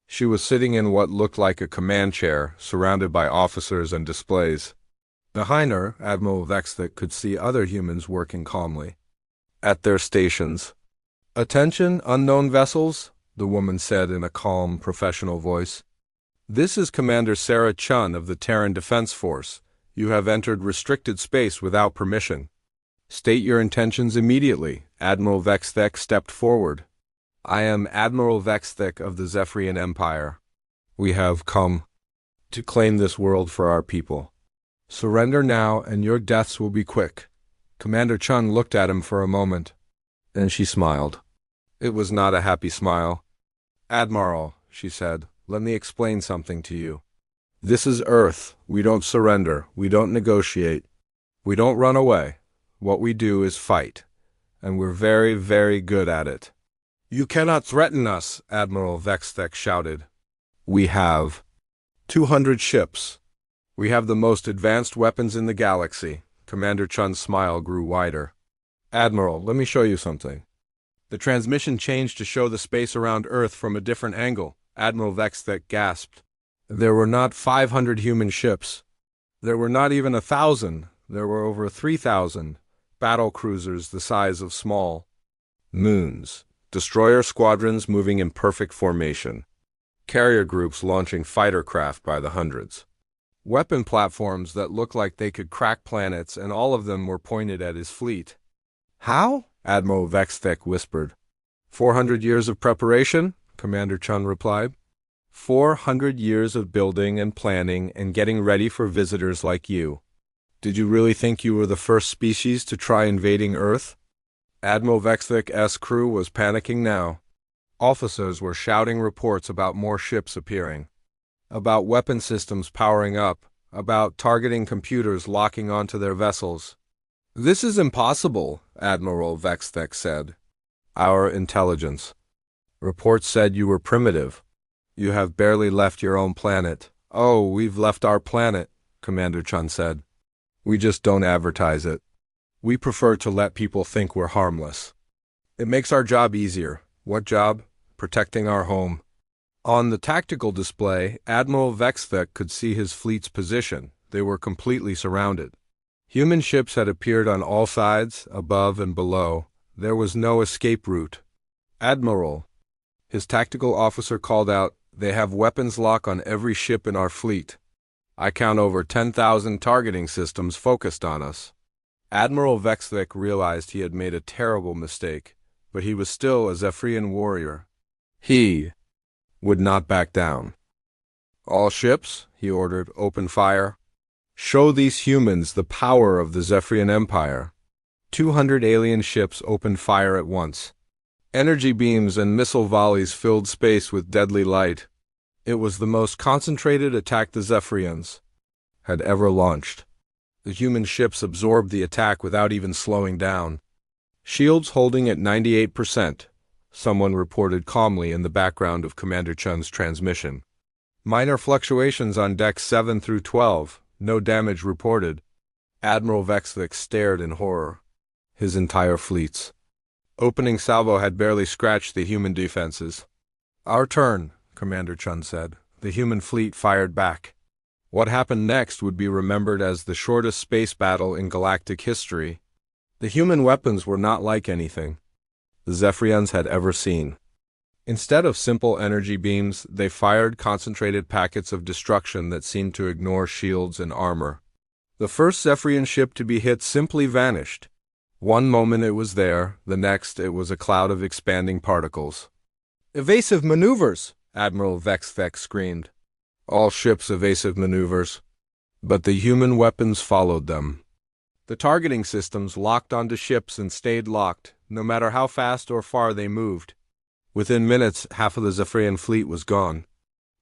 She was sitting in what looked like a command chair, surrounded by officers and displays. Behind her, Admiral Vexthik could see other humans working calmly at their stations. "Attention, unknown vessels," the woman said in a calm, professional voice. "This is Commander Sarah Chun of the Terran Defense Force. You have entered restricted space without permission. State your intentions immediately." Admiral Vexthik stepped forward. "I am Admiral Vexthik of the Zephyrian Empire. We have come to claim this world for our people. Surrender now, and your deaths will be quick." Commander Chun looked at him for a moment. Then she smiled. It was not a happy smile. "Admiral," she said, "let me explain something to you. This is Earth. We don't surrender. We don't negotiate. We don't run away. What we do is fight. And we're very, very good at it." "You cannot threaten us," Admiral Vexthik shouted. "We have 200 ships. We have the most advanced weapons in the galaxy." Commander Chun's smile grew wider. "Admiral, let me show you something." The transmission changed to show the space around Earth from a different angle. Admiral Vexthik gasped. There were not 500 human ships. There were not even 1,000. There were over 3,000 battle cruisers the size of small moons, destroyer squadrons moving in perfect formation, carrier groups launching fighter craft by the hundreds, weapon platforms that looked like they could crack planets, and all of them were pointed at his fleet. "How?" Admiral Vexthek whispered. 400 years of preparation, Commander Chun replied. 400 years of building and planning and getting ready for visitors like you. Did you really think you were the first species to try invading Earth? Admiral Vexthek's crew was panicking now. Officers were shouting reports about more ships appearing, about weapon systems powering up, about targeting computers locking onto their vessels. "This is impossible," Admiral Vexthek said. "Our intelligence reports said you were primitive. You have barely left your own planet." "Oh, we've left our planet," Commander Chun said. "We just don't advertise it. We prefer to let people think we're harmless. It makes our job easier." "What job?" "Protecting our home." On the tactical display, Admiral Vexthek could see his fleet's position. They were completely surrounded. Human ships had appeared on all sides, above and below. There was no escape route. "Admiral," his tactical officer called out, "they have weapons lock on every ship in our fleet. I count over 10,000 targeting systems focused on us." Admiral Vexthek realized he had made a terrible mistake, but he was still a Zephyrian warrior. He would not back down. "All ships," he ordered, "open fire. Show these humans the power of the Zephyrian Empire." 200 alien ships opened fire at once. Energy beams and missile volleys filled space with deadly light. It was the most concentrated attack the Zephyrians had ever launched. The human ships absorbed the attack without even slowing down. "Shields holding at 98%, someone reported calmly in the background of Commander Chun's transmission. "Minor fluctuations on decks 7 through 12, no damage reported." Admiral Vexthek stared in horror. His entire fleet's opening salvo had barely scratched the human defenses. "Our turn," Commander Chun said. The human fleet fired back. What happened next would be remembered as the shortest space battle in galactic history. The human weapons were not like anything the Zephyrians had ever seen. Instead of simple energy beams, they fired concentrated packets of destruction that seemed to ignore shields and armor. The first Zephyrian ship to be hit simply vanished. One moment it was there, the next it was a cloud of expanding particles. "Evasive maneuvers!" Admiral Vexthek screamed. All ships evasive maneuvers. But the human weapons followed them. The targeting systems locked onto ships and stayed locked, no matter how fast or far they moved. Within minutes, half of the Zephyrian fleet was gone.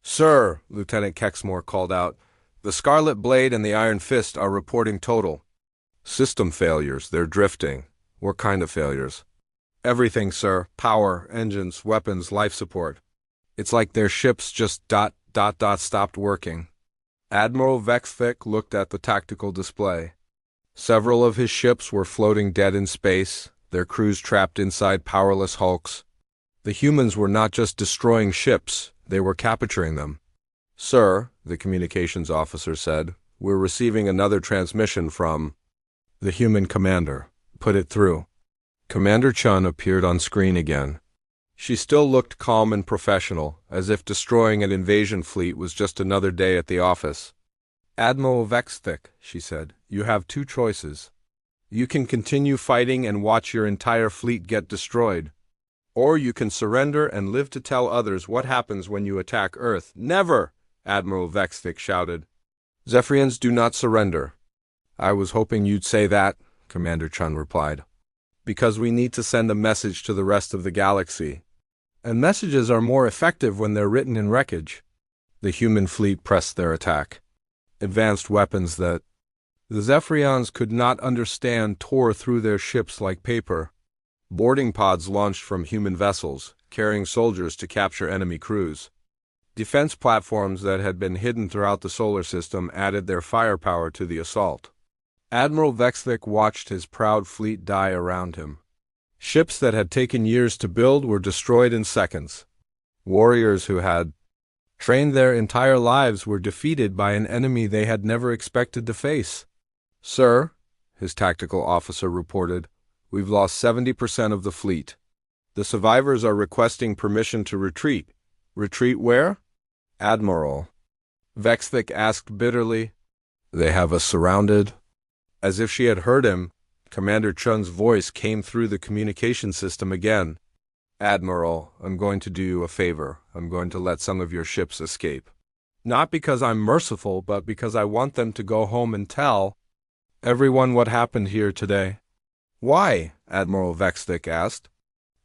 "Sir," Lieutenant Kexmore called out, "the Scarlet Blade and the Iron Fist are reporting total system failures. They're drifting." "What kind of failures?" "Everything, sir. Power, engines, weapons, life support. It's like their ships just stopped working." Admiral Vexthek looked at the tactical display. Several of his ships were floating dead in space, their crews trapped inside powerless hulks. The humans were not just destroying ships, they were capturing them. "Sir," the communications officer said, "we're receiving another transmission from the human commander. Put it through." Commander Chun appeared on screen again. She still looked calm and professional, as if destroying an invasion fleet was just another day at the office. "Admiral Vexthek," she said, "you have two choices. You can continue fighting and watch your entire fleet get destroyed. Or you can surrender and live to tell others what happens when you attack Earth." "Never!" Admiral Vexthek shouted. "Zephyrians do not surrender." "I was hoping you'd say that," Commander Chun replied. "Because we need to send a message to the rest of the galaxy. And messages are more effective when they're written in wreckage." The human fleet pressed their attack. Advanced weapons that the Zephyrians could not understand tore through their ships like paper. Boarding pods launched from human vessels, carrying soldiers to capture enemy crews. Defense platforms that had been hidden throughout the solar system added their firepower to the assault. Admiral Vexthek watched his proud fleet die around him. Ships that had taken years to build were destroyed in seconds. Warriors who had trained their entire lives, were defeated by an enemy they had never expected to face. "Sir," his tactical officer reported, "we've lost 70% of the fleet. The survivors are requesting permission to retreat." "Retreat where?" "Admiral," Vexthik asked bitterly. "They have us surrounded." As if she had heard him, Commander Chun's voice came through the communication system again. "Admiral, I'm going to do you a favor. I'm going to let some of your ships escape. Not because I'm merciful, but because I want them to go home and tell everyone what happened here today." "Why?" Admiral Vexthik asked.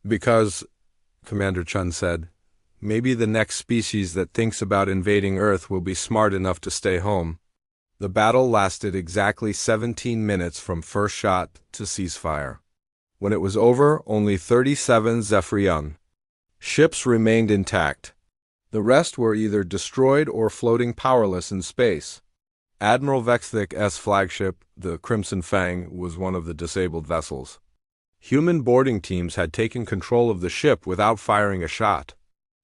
"Because," Commander Chun said, "maybe the next species that thinks about invading Earth will be smart enough to stay home." The battle lasted exactly 17 minutes from first shot to ceasefire. When it was over, only 37 Zephyrian ships remained intact. The rest were either destroyed or floating powerless in space. Admiral Vexthik's flagship, the Crimson Fang, was one of the disabled vessels. Human boarding teams had taken control of the ship without firing a shot.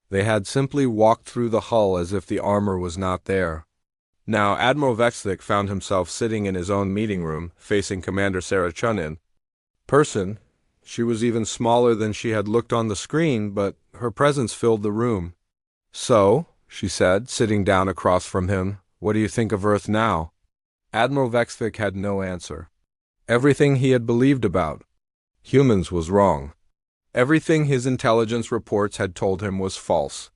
They had simply walked through the hull as if the armor was not there. Now Admiral Vexthik found himself sitting in his own meeting room, facing Commander Sarah Chun in person. She was even smaller than she had looked on the screen, but her presence filled the room. "So," she said, sitting down across from him, "what do you think of Earth now?" Admiral Vexthik had no answer. Everything he had believed about humans was wrong. Everything his intelligence reports had told him was false.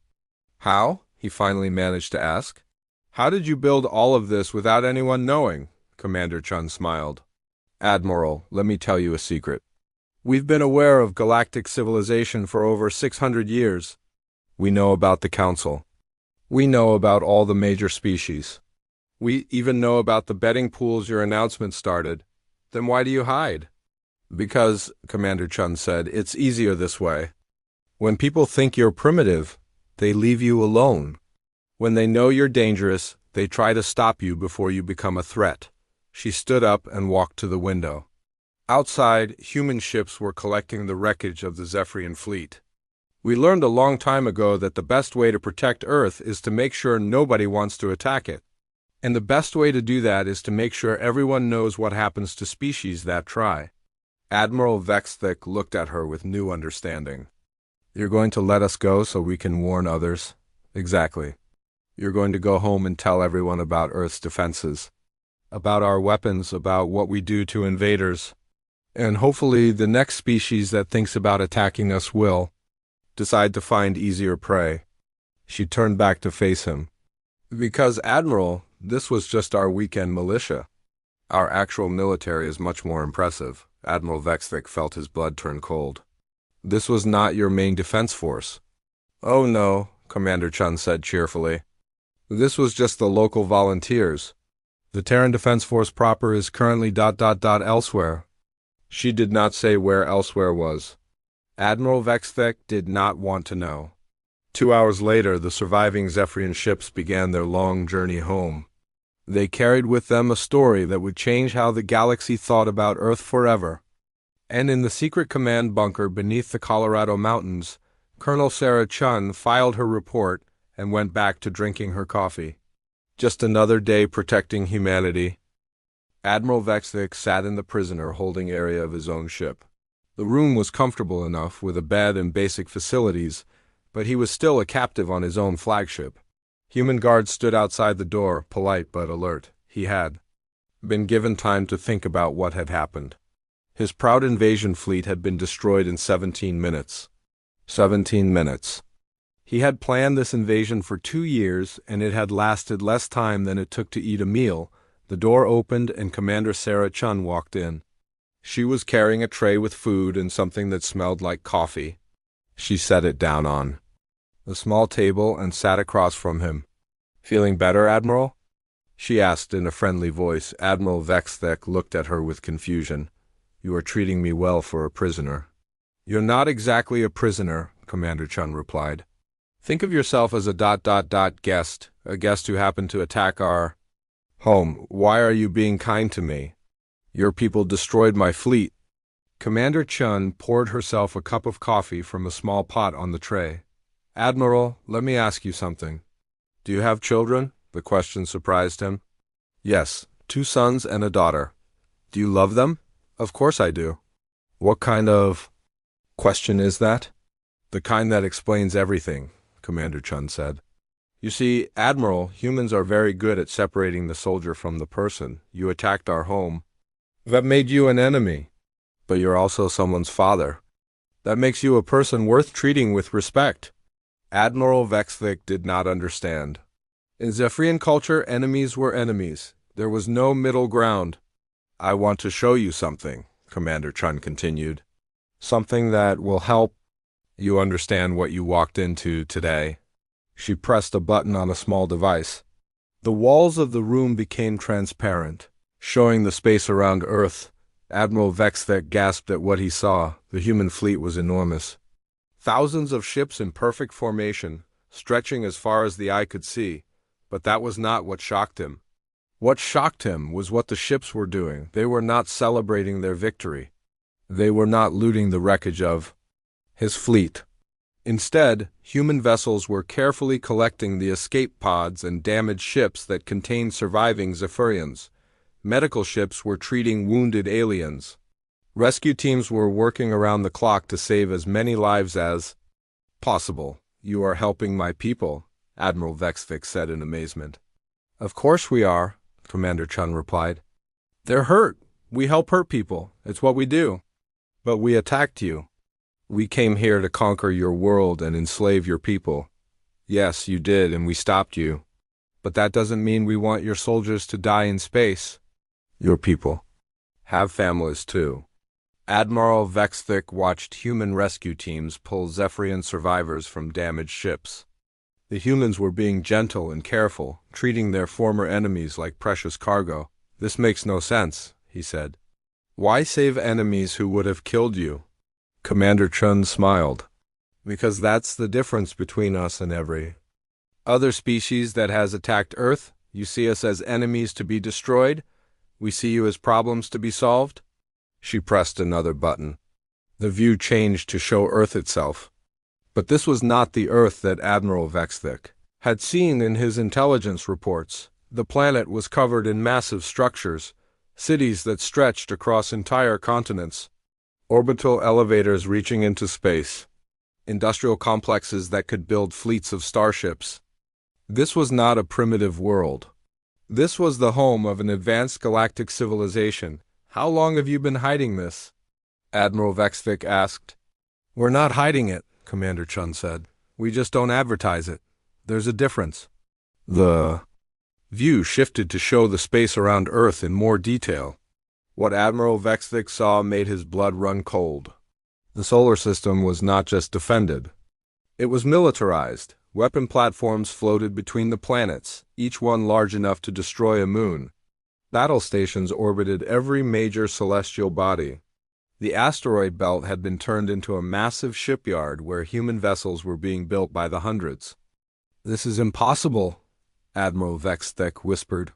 "How?" he finally managed to ask. "How did you build all of this without anyone knowing?" Commander Chun smiled. "Admiral, let me tell you a secret. We've been aware of galactic civilization for over 600 years. We know about the Council. We know about all the major species. We even know about the betting pools your announcement started. Then why do you hide?" "Because," Commander Chun said, "it's easier this way. When people think you're primitive, they leave you alone. When they know you're dangerous, they try to stop you before you become a threat." She stood up and walked to the window. Outside, human ships were collecting the wreckage of the Zephyrian fleet. "We learned a long time ago that the best way to protect Earth is to make sure nobody wants to attack it. And the best way to do that is to make sure everyone knows what happens to species that try." Admiral Vexthik looked at her with new understanding. "You're going to let us go so we can warn others?" "Exactly. You're going to go home and tell everyone about Earth's defenses, about our weapons, about what we do to invaders. And hopefully the next species that thinks about attacking us will decide to find easier prey." She turned back to face him. "Because, Admiral, this was just our weekend militia. Our actual military is much more impressive." Admiral Vexthik felt his blood turn cold. "This was not your main defense force." "Oh no," Commander Chun said cheerfully. "This was just the local volunteers. The Terran Defense Force proper is currently elsewhere." She did not say where elsewhere was. Admiral Vexthik did not want to know. 2 hours later, the surviving Zephyrian ships began their long journey home. They carried with them a story that would change how the galaxy thought about Earth forever. And in the secret command bunker beneath the Colorado Mountains, Colonel Sarah Chun filed her report and went back to drinking her coffee. Just another day protecting humanity. Admiral Vexthik sat in the prisoner holding area of his own ship. The room was comfortable enough, with a bed and basic facilities, but he was still a captive on his own flagship. Human guards stood outside the door, polite but alert. He had been given time to think about what had happened. His proud invasion fleet had been destroyed in 17 minutes. 17 minutes. He had planned this invasion for 2 years, and it had lasted less time than it took to eat a meal. The door opened and Commander Sarah Chun walked in. She was carrying a tray with food and something that smelled like coffee. She set it down on the small table and sat across from him. "Feeling better, Admiral?" she asked in a friendly voice. Admiral Vexthik looked at her with confusion. "You are treating me well for a prisoner." "You're not exactly a prisoner," Commander Chun replied. "Think of yourself as a guest, a guest who happened to attack our home. Why are you being kind to me? Your people destroyed my fleet." Commander Chun poured herself a cup of coffee from a small pot on the tray. "Admiral, let me ask you something. Do you have children? The question surprised him. Yes, 2 sons and a daughter. Do you love them? Of course I do. What kind of question is that? The kind that explains everything, Commander Chun said. You see, Admiral, humans are very good at separating the soldier from the person. You attacked our home. That made you an enemy. But you're also someone's father. That makes you a person worth treating with respect. Admiral Vexvik did not understand. In Zephyrian culture, enemies were enemies. There was no middle ground. I want to show you something, Commander Chun continued. Something that will help you understand what you walked into today. She pressed a button on a small device. The walls of the room became transparent, showing the space around Earth. Admiral Vexvik gasped at what he saw. The human fleet was enormous. Thousands of ships in perfect formation, stretching as far as the eye could see. But that was not what shocked him. What shocked him was what the ships were doing. They were not celebrating their victory. They were not looting the wreckage of his fleet. Instead, human vessels were carefully collecting the escape pods and damaged ships that contained surviving Zephyrians. Medical ships were treating wounded aliens. Rescue teams were working around the clock to save as many lives as possible. You are helping my people, Admiral Vexvik said in amazement. Of course we are, Commander Chun replied. They're hurt. We help hurt people. It's what we do. But we attacked you. We came here to conquer your world and enslave your people. Yes, you did, and we stopped you. But that doesn't mean we want your soldiers to die in space. Your people have families too. Admiral Vexvik watched human rescue teams pull Zephyrian survivors from damaged ships. The humans were being gentle and careful, treating their former enemies like precious cargo. This makes no sense, he said. Why save enemies who would have killed you? Commander Chun smiled. Because that's the difference between us and every other species that has attacked Earth. You see us as enemies to be destroyed. We see you as problems to be solved. She pressed another button. The view changed to show Earth itself. But this was not the Earth that Admiral Vexvik had seen in his intelligence reports. The planet was covered in massive structures, cities that stretched across entire continents, orbital elevators reaching into space, industrial complexes that could build fleets of starships. This was not a primitive world. This was the home of an advanced galactic civilization. How long have you been hiding this? Admiral Vexvik asked. We're not hiding it, Commander Chun said. We just don't advertise it. There's a difference. The view shifted to show the space around Earth in more detail. What Admiral Vexvik saw made his blood run cold. The solar system was not just defended. It was militarized. Weapon platforms floated between the planets, each one large enough to destroy a moon. Battle stations orbited every major celestial body. The asteroid belt had been turned into a massive shipyard where human vessels were being built by the hundreds. This is impossible, Admiral Vexvik whispered.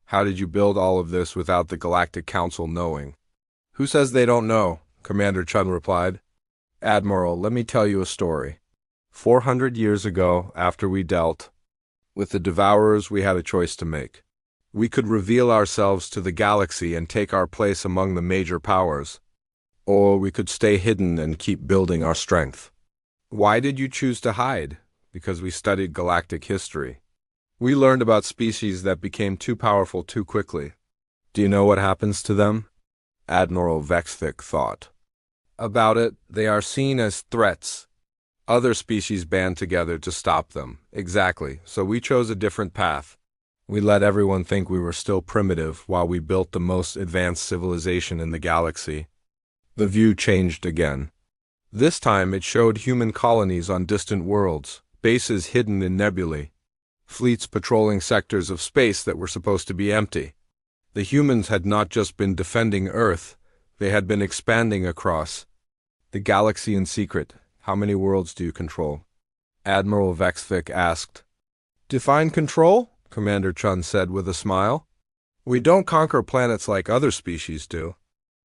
How did you build all of this without the Galactic Council knowing? Who says they don't know? Commander Chun replied. Admiral, let me tell you a story. 400 years ago, after we dealt with the Devourers, we had a choice to make. We could reveal ourselves to the galaxy and take our place among the major powers, or we could stay hidden and keep building our strength. Why did you choose to hide? Because we studied galactic history. We learned about species that became too powerful too quickly. Do you know what happens to them? Admiral Vexvik thought. About it, they are seen as threats. Other species band together to stop them. Exactly. So we chose a different path. We let everyone think we were still primitive while we built the most advanced civilization in the galaxy. The view changed again. This time it showed human colonies on distant worlds, bases hidden in nebulae, fleets patrolling sectors of space that were supposed to be empty. The humans had not just been defending Earth, they had been expanding across the galaxy in secret. How many worlds do you control? Admiral Vexvik asked. Define control? Commander Chun said with a smile. We don't conquer planets like other species do.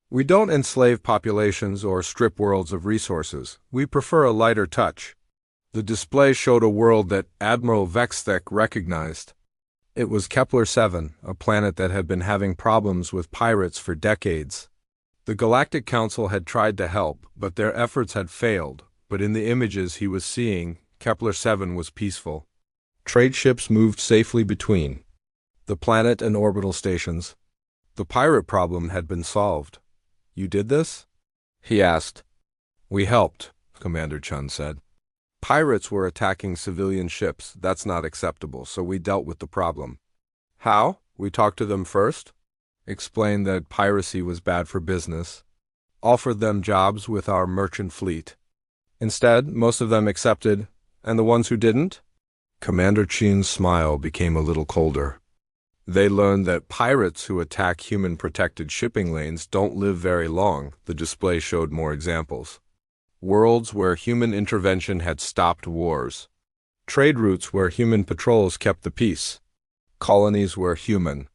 We don't enslave populations or strip worlds of resources. We prefer a lighter touch. The display showed a world that Admiral Vexthek recognized. It was Kepler-7, a planet that had been having problems with pirates for decades. The Galactic Council had tried to help, but their efforts had failed. But in the images he was seeing, Kepler-7 was peaceful. Trade ships moved safely between the planet and orbital stations. The pirate problem had been solved. "You did this?" he asked. "We helped," Commander Chun said. "Pirates were attacking civilian ships. That's not acceptable, so we dealt with the problem." "How? We talked to them first?" "Explained that piracy was bad for business. Offered them jobs with our merchant fleet. Instead, most of them accepted, and the ones who didn't?" Commander Chin's smile became a little colder. "They learned that pirates who attack human-protected shipping lanes don't live very long." The display showed more examples. Worlds where human intervention had stopped wars. Trade routes where human patrols kept the peace. Colonies where human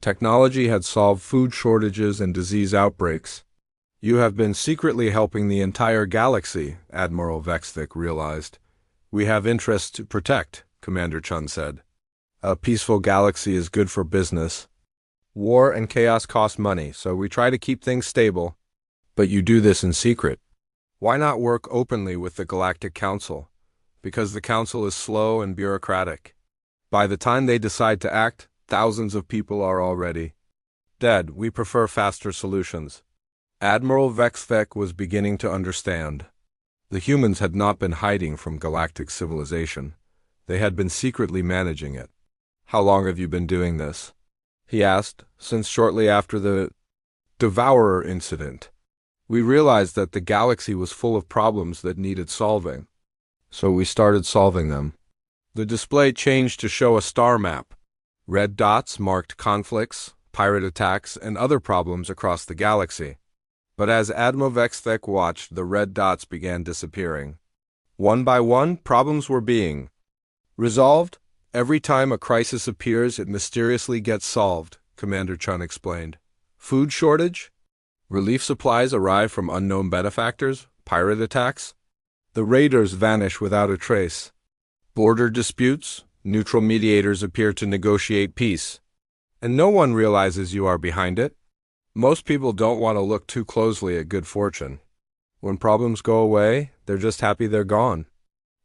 technology had solved food shortages and disease outbreaks. "You have been secretly helping the entire galaxy," Admiral Vexthek realized. "We have interests to protect," Commander Chun said. "A peaceful galaxy is good for business. War and chaos cost money, so we try to keep things stable. But you do this in secret. Why not work openly with the Galactic Council? Because the Council is slow and bureaucratic. By the time they decide to act, thousands of people are already dead. We prefer faster solutions." Admiral Vexthek was beginning to understand. The humans had not been hiding from galactic civilization. They had been secretly managing it. "How long have you been doing this?" he asked. "Since shortly after the Devourer incident. We realized that the galaxy was full of problems that needed solving. So we started solving them." The display changed to show a star map. Red dots marked conflicts, pirate attacks, and other problems across the galaxy. But as Admiral Vexthek watched, the red dots began disappearing. One by one, problems were being resolved. "Every time a crisis appears, it mysteriously gets solved," Commander Chun explained. "Food shortage? Relief supplies arrive from unknown benefactors? Pirate attacks? The raiders vanish without a trace. Border disputes? Neutral mediators appear to negotiate peace. And no one realizes you are behind it. Most people don't want to look too closely at good fortune. When problems go away, they're just happy they're gone."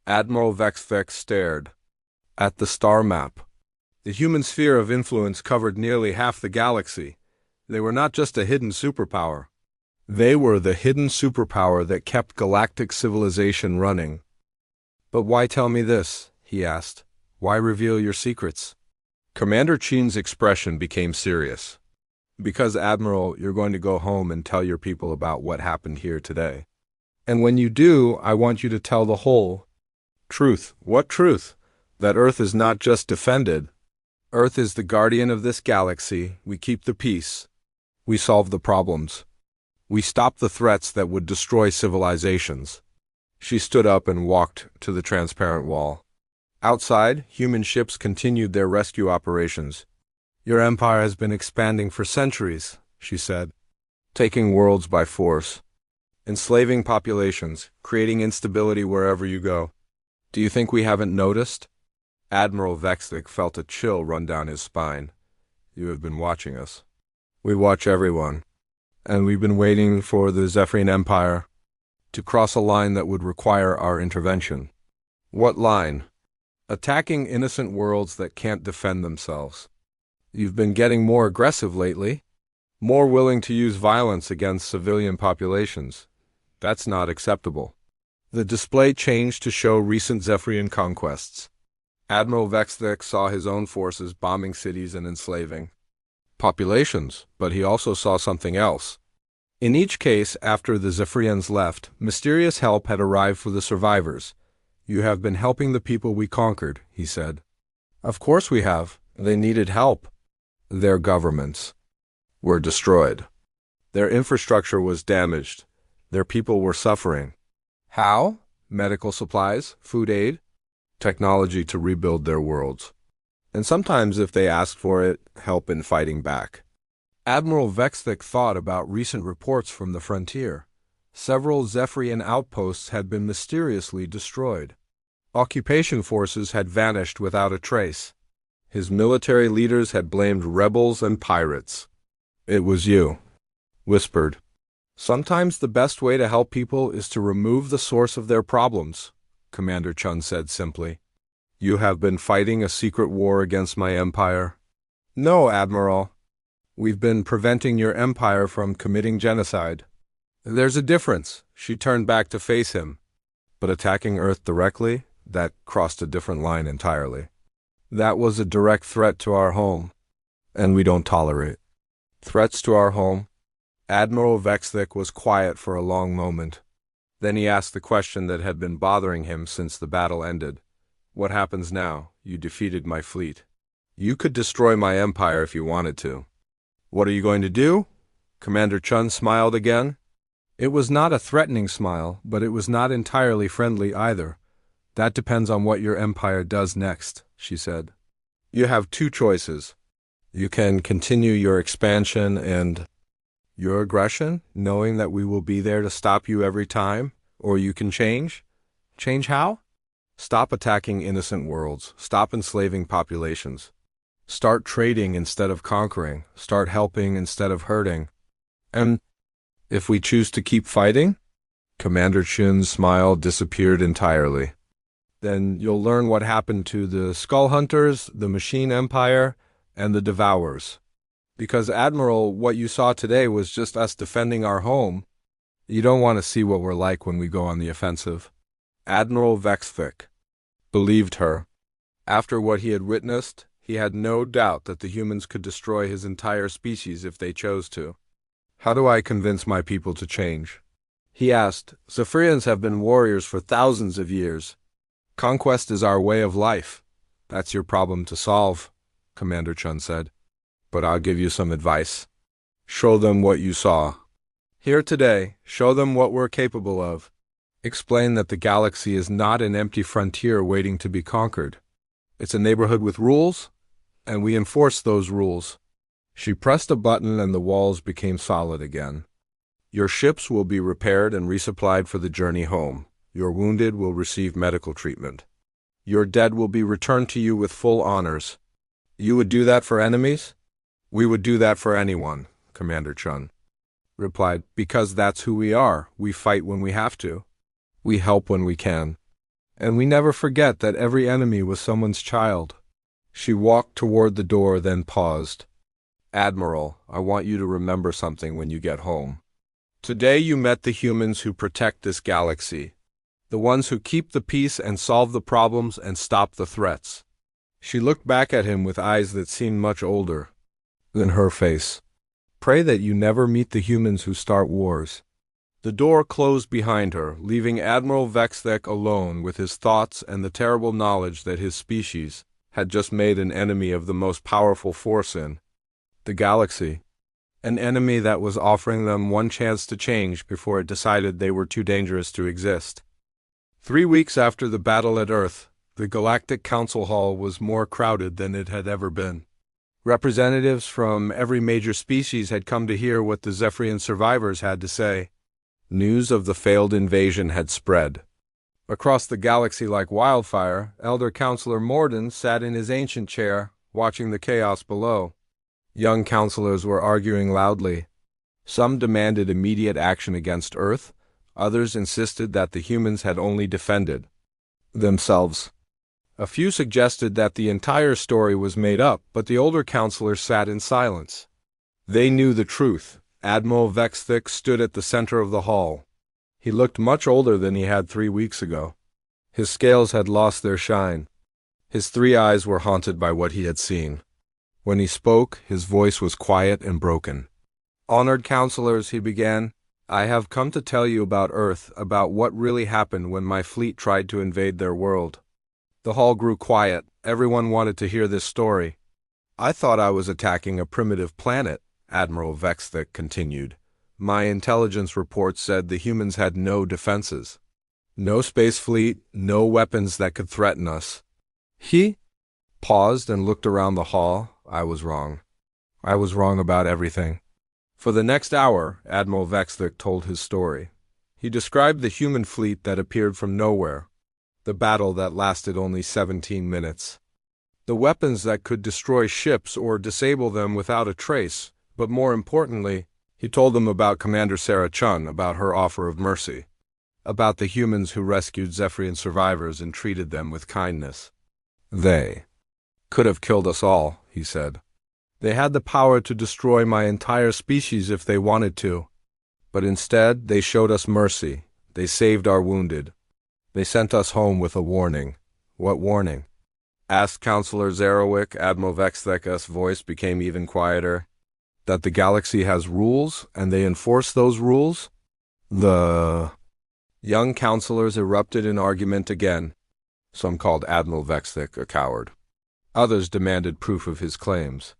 Admiral Vexthek stared at the star map. The human sphere of influence covered nearly half the galaxy. They were not just a hidden superpower. They were the hidden superpower that kept galactic civilization running. "But why tell me this?" he asked. "Why reveal your secrets?" Commander Chin's expression became serious. "Because, Admiral, you're going to go home and tell your people about what happened here today. And when you do, I want you to tell the whole truth." "What truth?" "That Earth is not just defended. Earth is the guardian of this galaxy. We keep the peace. We solve the problems. We stop the threats that would destroy civilizations." She stood up and walked to the transparent wall. Outside, human ships continued their rescue operations. "Your empire has been expanding for centuries," she said, "taking worlds by force, enslaving populations, creating instability wherever you go. Do you think we haven't noticed?" Admiral Vexthek felt a chill run down his spine. "You have been watching us." "We watch everyone. And we've been waiting for the Zephyrian Empire to cross a line that would require our intervention." "What line?" "Attacking innocent worlds that can't defend themselves. You've been getting more aggressive lately. More willing to use violence against civilian populations. That's not acceptable." The display changed to show recent Zephyrian conquests. Admiral Vexthek saw his own forces bombing cities and enslaving populations, but he also saw something else. In each case, after the Zephyrians left, mysterious help had arrived for the survivors. "You have been helping the people we conquered," he said. "Of course we have. They needed help." Their governments were destroyed. Their infrastructure was damaged. Their people were suffering. How? Medical supplies, food aid, technology to rebuild their worlds. And sometimes, if they asked for it, help in fighting back. Admiral Vexthek thought about recent reports from the frontier. Several Zephyrian outposts had been mysteriously destroyed. Occupation forces had vanished without a trace. His military leaders had blamed rebels and pirates. "It was you," whispered. "Sometimes the best way to help people is to remove the source of their problems," Commander Chun said simply. "You have been fighting a secret war against my empire." "No, Admiral. We've been preventing your empire from committing genocide." "There's a difference." She turned back to face him. "But attacking Earth directly, that crossed a different line entirely. That was a direct threat to our home, and we don't tolerate threats to our home." Admiral Vexthik was quiet for a long moment. Then he asked the question that had been bothering him since the battle ended. "What happens now? You defeated my fleet. You could destroy my empire if you wanted to. What are you going to do?" Commander Chun smiled again. It was not a threatening smile, but it was not entirely friendly either. "That depends on what your empire does next," she said. "You have two choices. You can continue your expansion and your aggression, knowing that we will be there to stop you every time, or you can change." "Change how?" "Stop attacking innocent worlds. Stop enslaving populations. Start trading instead of conquering. Start helping instead of hurting." "And if we choose to keep fighting?" Commander Chun's smile disappeared entirely. "Then you'll learn what happened to the Skull Hunters, the Machine Empire, and the Devourers. Because, Admiral, what you saw today was just us defending our home. You don't want to see what we're like when we go on the offensive." Admiral Vexthik believed her. After what he had witnessed, he had no doubt that the humans could destroy his entire species if they chose to. "How do I convince my people to change?" he asked. "Zephyrians have been warriors for thousands of years. Conquest is our way of life." "That's your problem to solve," Commander Chun said. "But I'll give you some advice. Show them what you saw. Here today, show them what we're capable of. Explain that the galaxy is not an empty frontier waiting to be conquered. It's a neighborhood with rules, and we enforce those rules." She pressed a button and the walls became solid again. "Your ships will be repaired and resupplied for the journey home. Your wounded will receive medical treatment. Your dead will be returned to you with full honors." "You would do that for enemies?" "We would do that for anyone," Commander Chun replied, "because that's who we are. We fight when we have to. We help when we can. And we never forget that every enemy was someone's child." She walked toward the door, then paused. "Admiral, I want you to remember something when you get home. Today you met the humans who protect this galaxy. The ones who keep the peace and solve the problems and stop the threats." She looked back at him with eyes that seemed much older than her face. "Pray that you never meet the humans who start wars." The door closed behind her, leaving Admiral Vexthek alone with his thoughts and the terrible knowledge that his species had just made an enemy of the most powerful force in the galaxy. An enemy that was offering them one chance to change before it decided they were too dangerous to exist. 3 weeks after the battle at Earth, the Galactic Council Hall was more crowded than it had ever been. Representatives from every major species had come to hear what the Zephyrian survivors had to say. News of the failed invasion had spread across the galaxy like wildfire. Elder Counselor Morden sat in his ancient chair, watching the chaos below. Young counselors were arguing loudly. Some demanded immediate action against Earth. Others insisted that the humans had only defended themselves. A few suggested that the entire story was made up, but the older counselors sat in silence. They knew the truth. Admiral Vexthik stood at the center of the hall. He looked much older than he had 3 weeks ago. His scales had lost their shine. His 3 eyes were haunted by what he had seen. When he spoke, his voice was quiet and broken. "Honored counselors," he began, "I have come to tell you about Earth, about what really happened when my fleet tried to invade their world." The hall grew quiet. Everyone wanted to hear this story. "I thought I was attacking a primitive planet," Admiral Vexthik continued. "My intelligence reports said the humans had no defenses. No space fleet, no weapons that could threaten us." He paused and looked around the hall. "I was wrong. I was wrong about everything." For the next hour, Admiral Vexthik told his story. He described the human fleet that appeared from nowhere. The battle that lasted only 17 minutes. The weapons that could destroy ships or disable them without a trace, but more importantly, he told them about Commander Sarah Chun, about her offer of mercy, about the humans who rescued Zephyrian survivors and treated them with kindness. They could have killed us all, he said. They had the power to destroy my entire species if they wanted to, but instead they showed us mercy. They saved our wounded. They sent us home with a warning. What warning? Asked Counselor Zerowick. Admiral Vexthek's voice became even quieter. That the galaxy has rules, and they enforce those rules? The young counselors erupted in argument again. Some called Admiral Vexthek a coward. Others demanded proof of his claims.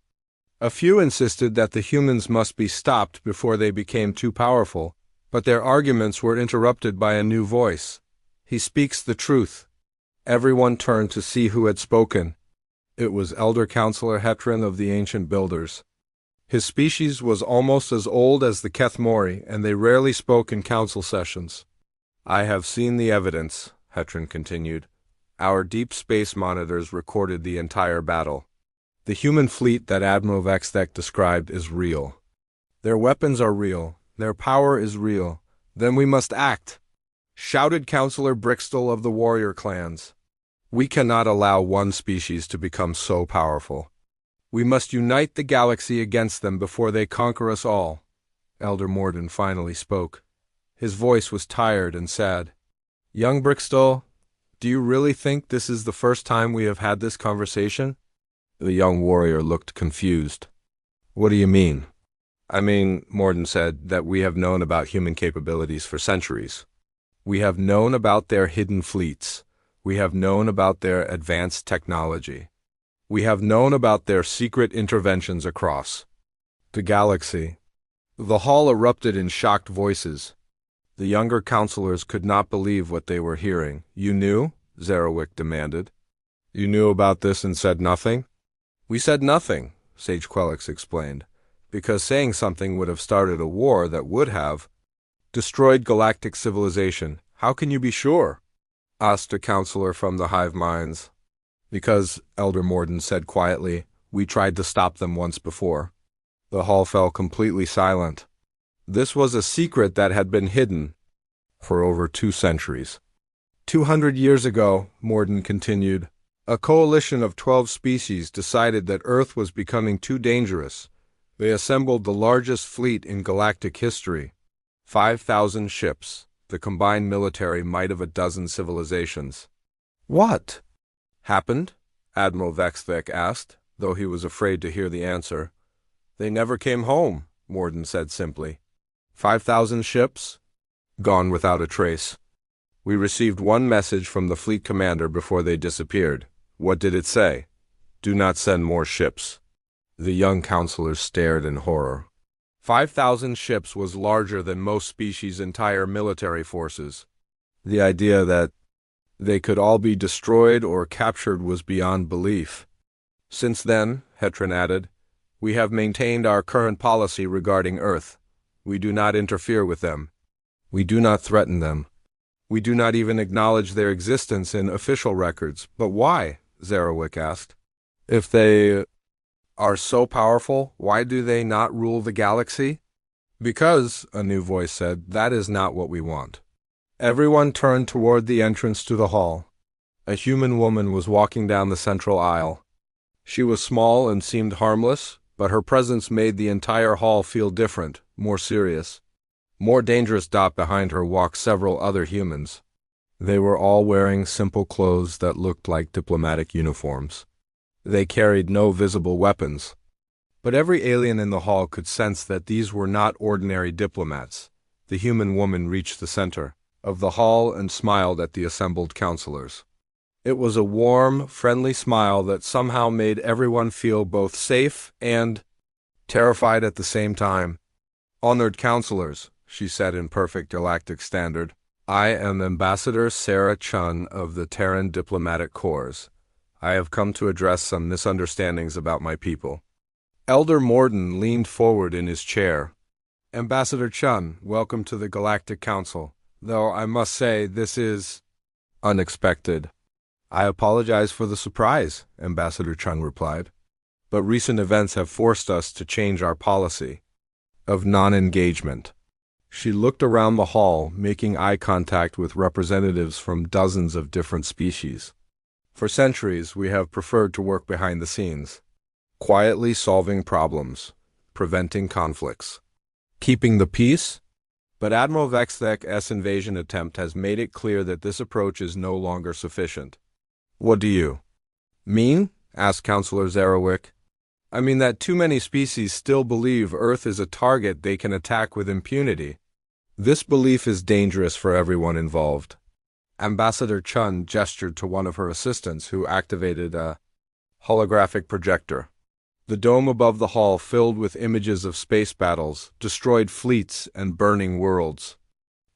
A few insisted that the humans must be stopped before they became too powerful, but their arguments were interrupted by a new voice. He speaks the truth. Everyone turned to see who had spoken. It was Elder Counselor Hetrin of the Ancient Builders. His species was almost as old as the Kethmori, and they rarely spoke in council sessions. I have seen the evidence, Hetrin continued. Our deep space monitors recorded the entire battle. The human fleet that Admiral Vexthek described is real. Their weapons are real. Their power is real. Then we must act, shouted Counselor Brixtel of the warrior clans. We cannot allow one species to become so powerful. We must unite the galaxy against them before they conquer us all. Elder Morden finally spoke. His voice was tired and sad. Young Brixtel, do you really think this is the first time we have had this conversation? The young warrior looked confused. What do you mean? I mean, Morden said, that we have known about human capabilities for centuries. We have known about their hidden fleets. We have known about their advanced technology. We have known about their secret interventions across the galaxy. The hall erupted in shocked voices. The younger counselors could not believe what they were hearing. You knew? Zerowick demanded. You knew about this and said nothing? We said nothing, Sage Quelix explained, because saying something would have started a war that would have destroyed galactic civilization. How can you be sure? Asked a counselor from the hive minds. Because, Elder Morden said quietly, we tried to stop them once before. The hall fell completely silent. This was a secret that had been hidden for over 2 centuries. 200 years ago, Morden continued, a coalition of 12 species decided that Earth was becoming too dangerous. They assembled the largest fleet in galactic history. 5,000 ships, the combined military might of a dozen civilizations. What happened? Admiral Vexthek asked, though he was afraid to hear the answer. They never came home, Morden said simply. 5,000 ships? Gone without a trace. We received one message from the fleet commander before they disappeared. What did it say? Do not send more ships. The young counselors stared in horror. 5,000 ships was larger than most species' entire military forces. The idea that they could all be destroyed or captured was beyond belief. Since then, Hetrin added, we have maintained our current policy regarding Earth. We do not interfere with them. We do not threaten them. We do not even acknowledge their existence in official records. But why? Zerowick asked. If they are so powerful, why do they not rule the galaxy? Because, a new voice said, that is not what we want. Everyone turned toward the entrance to the hall. A human woman was walking down the central aisle. She was small and seemed harmless, but her presence made the entire hall feel different, more serious. More dangerous. Behind her walked several other humans. They were all wearing simple clothes that looked like diplomatic uniforms. They carried no visible weapons. But every alien in the hall could sense that these were not ordinary diplomats. The human woman reached the center of the hall and smiled at the assembled counselors. It was a warm, friendly smile that somehow made everyone feel both safe and terrified at the same time. Honored counselors, she said in perfect galactic standard, I am Ambassador Sarah Chun of the Terran Diplomatic Corps. I have come to address some misunderstandings about my people. Elder Morden leaned forward in his chair. Ambassador Chun, welcome to the Galactic Council, though I must say this is Unexpected. I apologize for the surprise, Ambassador Chung replied. But recent events have forced us to change our policy of non-engagement. She looked around the hall, making eye contact with representatives from dozens of different species. For centuries, we have preferred to work behind the scenes, quietly solving problems, preventing conflicts, keeping the peace. But Admiral Vexthek's invasion attempt has made it clear that this approach is no longer sufficient. What do you mean? Asked Counselor Zarowick. I mean that too many species still believe Earth is a target they can attack with impunity. This belief is dangerous for everyone involved. Ambassador Chun gestured to one of her assistants who activated a holographic projector. The dome above the hall filled with images of space battles, destroyed fleets, and burning worlds.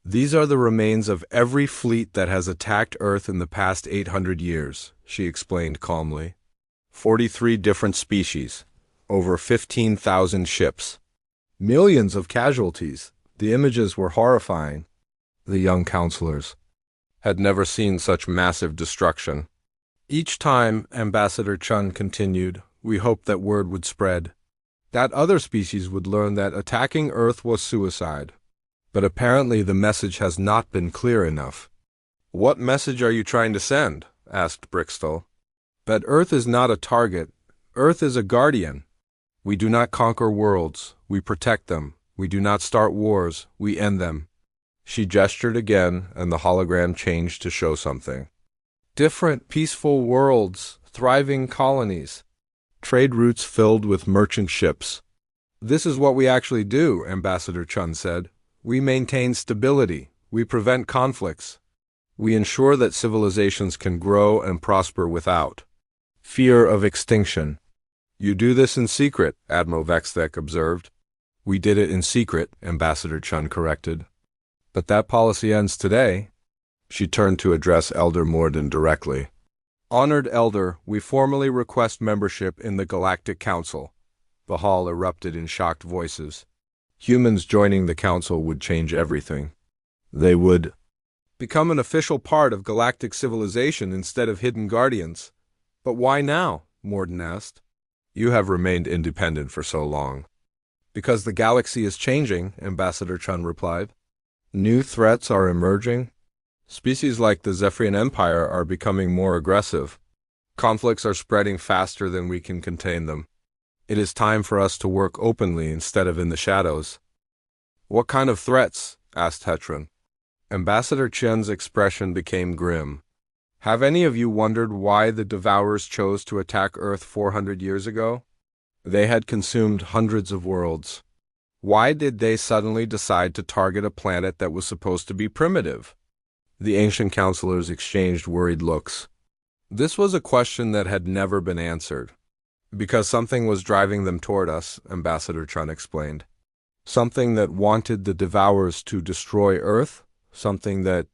These are the remains of every fleet that has attacked Earth in the past 800 years, she explained calmly. 43 different species, over 15,000 ships, millions of casualties. The images were horrifying. The young counselors had never seen such massive destruction. Each time, Ambassador Chun continued, we hoped that word would spread, that other species would learn that attacking Earth was suicide. But apparently the message has not been clear enough. What message are you trying to send? Asked Brixtel. That Earth is not a target. Earth is a guardian. We do not conquer worlds. We protect them. We do not start wars. We end them. She gestured again, and the hologram changed to show something. Different, peaceful worlds, thriving colonies, trade routes filled with merchant ships. This is what we actually do, Ambassador Chun said. We maintain stability. We prevent conflicts. We ensure that civilizations can grow and prosper without fear of extinction. You do this in secret, Admiral Vexthek observed. We did it in secret, Ambassador Chun corrected. But that policy ends today. She turned to address Elder Morden directly. Honored Elder, we formally request membership in the Galactic Council. The hall erupted in shocked voices. Humans joining the council would change everything. They would become an official part of galactic civilization instead of hidden guardians. But why now? Morden asked. You have remained independent for so long. Because the galaxy is changing, Ambassador Chun replied. New threats are emerging. Species like the Zephyrian Empire are becoming more aggressive. Conflicts are spreading faster than we can contain them. It is time for us to work openly instead of in the shadows. What kind of threats? Asked Hetron. Ambassador Chen's expression became grim. Have any of you wondered why the Devourers chose to attack Earth 400 years ago? They had consumed hundreds of worlds. Why did they suddenly decide to target a planet that was supposed to be primitive? The ancient counselors exchanged worried looks. This was a question that had never been answered. Because something was driving them toward us, Ambassador Chun explained. Something that wanted the Devourers to destroy Earth? Something that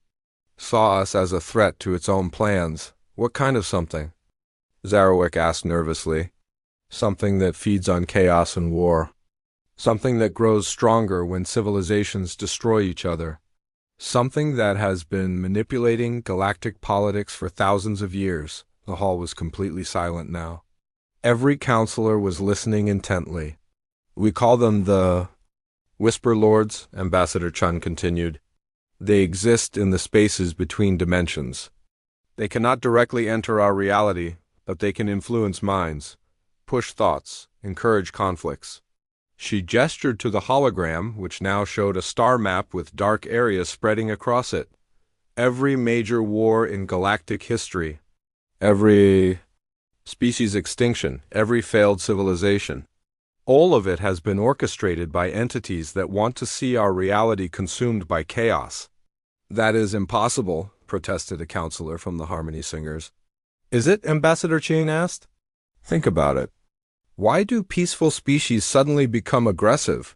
saw us as a threat to its own plans? What kind of something? Zarowick asked nervously. Something that feeds on chaos and war. Something that grows stronger when civilizations destroy each other. Something that has been manipulating galactic politics for thousands of years. The hall was completely silent now. Every counselor was listening intently. We call them the Whisper Lords, Ambassador Chun continued. They exist in the spaces between dimensions. They cannot directly enter our reality, but they can influence minds, push thoughts, encourage conflicts. She gestured to the hologram, which now showed a star map with dark areas spreading across it. Every major war in galactic history, every species extinction, every failed civilization. All of it has been orchestrated by entities that want to see our reality consumed by chaos. That is impossible, protested a counselor from the Harmony Singers. Is it? Ambassador Ching asked. Think about it. Why do peaceful species suddenly become aggressive?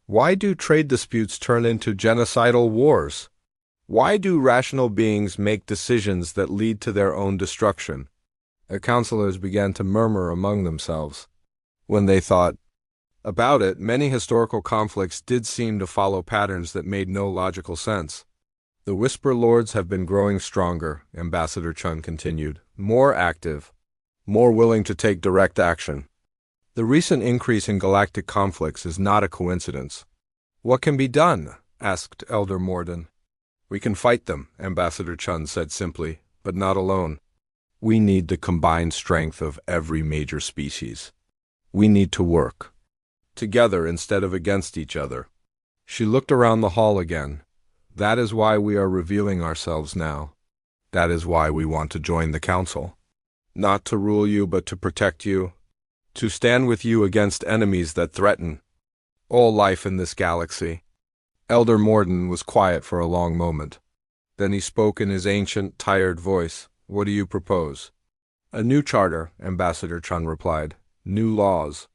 Why do trade disputes turn into genocidal wars? Why do rational beings make decisions that lead to their own destruction? The counselors began to murmur among themselves. When they thought about it, many historical conflicts did seem to follow patterns that made no logical sense. The Whisper Lords have been growing stronger, Ambassador Chun continued, more active, more willing to take direct action. The recent increase in galactic conflicts is not a coincidence. What can be done? Asked Elder Morden. We can fight them, Ambassador Chun said simply, but not alone. We need the combined strength of every major species. We need to work together instead of against each other. She looked around the hall again. That is why we are revealing ourselves now. That is why we want to join the council. Not to rule you, but to protect you. To stand with you against enemies that threaten all life in this galaxy. Elder Morden was quiet for a long moment. Then he spoke in his ancient, tired voice. What do you propose? A new charter, Ambassador Chun replied. New laws.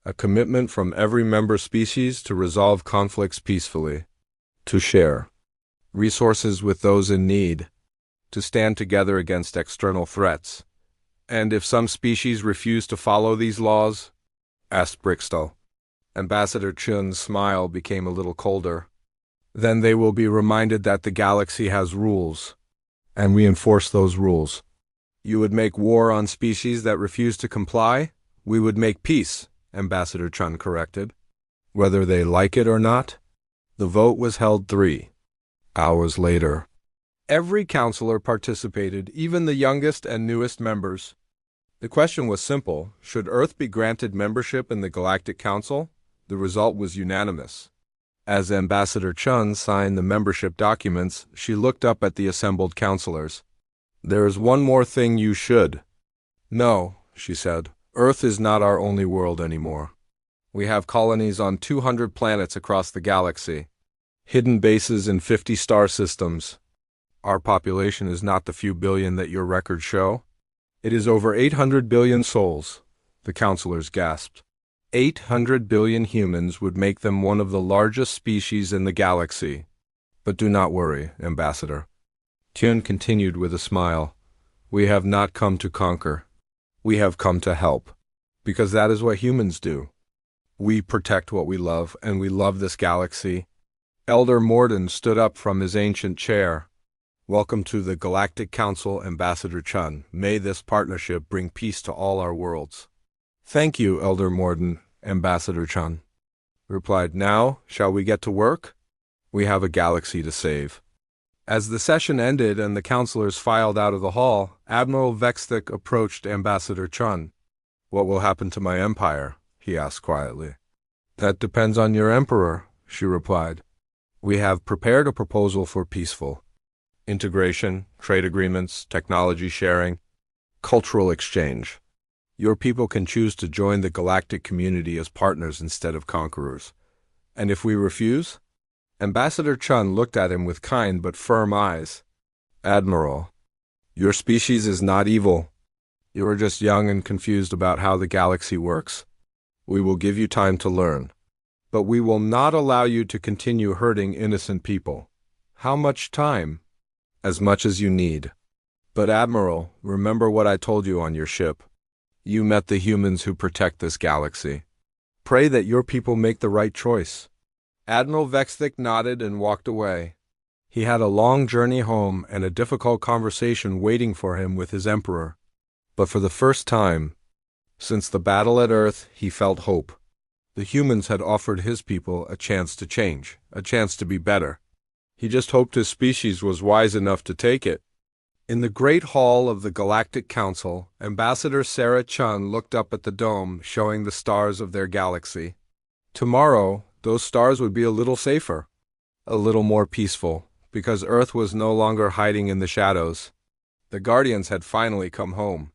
A commitment from every member species to resolve conflicts peacefully. To share resources with those in need. To stand together against external threats. And if some species refuse to follow these laws? Asked Brixtel. Ambassador Chun's smile became a little colder. Then they will be reminded that the galaxy has rules, and we enforce those rules. You would make war on species that refuse to comply? We would make peace, Ambassador Chun corrected. Whether they like it or not? The vote was held 3 hours later. Every counselor participated, even the youngest and newest members. The question was simple. Should Earth be granted membership in the Galactic Council? The result was unanimous. As Ambassador Chun signed the membership documents, she looked up at the assembled counselors. There is one more thing you should. No, she said. Earth is not our only world anymore. We have colonies on 200 planets across the galaxy. Hidden bases in 50 star systems. Our population is not the few billion that your records show. It is over 800 billion souls, the counselors gasped. 800 billion humans would make them one of the largest species in the galaxy. But do not worry, Ambassador. Tian continued with a smile. We have not come to conquer. We have come to help. Because that is what humans do. We protect what we love, and we love this galaxy. Elder Morden stood up from his ancient chair. Welcome to the Galactic Council, Ambassador Chun. May this partnership bring peace to all our worlds. Thank you, Elder Morden, Ambassador Chun replied. Now, shall we get to work? We have a galaxy to save. As the session ended and the counselors filed out of the hall, Admiral Vexthik approached Ambassador Chun. What will happen to my empire? He asked quietly. That depends on your emperor, she replied. We have prepared a proposal for peaceful integration, trade agreements, technology sharing, cultural exchange. Your people can choose to join the galactic community as partners instead of conquerors. And if we refuse? Ambassador Chun looked at him with kind but firm eyes. Admiral, your species is not evil. You are just young and confused about how the galaxy works. We will give you time to learn. But we will not allow you to continue hurting innocent people. How much time? As much as you need. But Admiral, remember what I told you on your ship. You met the humans who protect this galaxy. Pray that your people make the right choice. Admiral Vexthik nodded and walked away. He had a long journey home and a difficult conversation waiting for him with his emperor. But for the first time, since the battle at Earth, he felt hope. The humans had offered his people a chance to change, a chance to be better. He just hoped his species was wise enough to take it. In the great hall of the Galactic Council, Ambassador Sarah Chun looked up at the dome showing the stars of their galaxy. Tomorrow, those stars would be a little safer, a little more peaceful, because Earth was no longer hiding in the shadows. The Guardians had finally come home.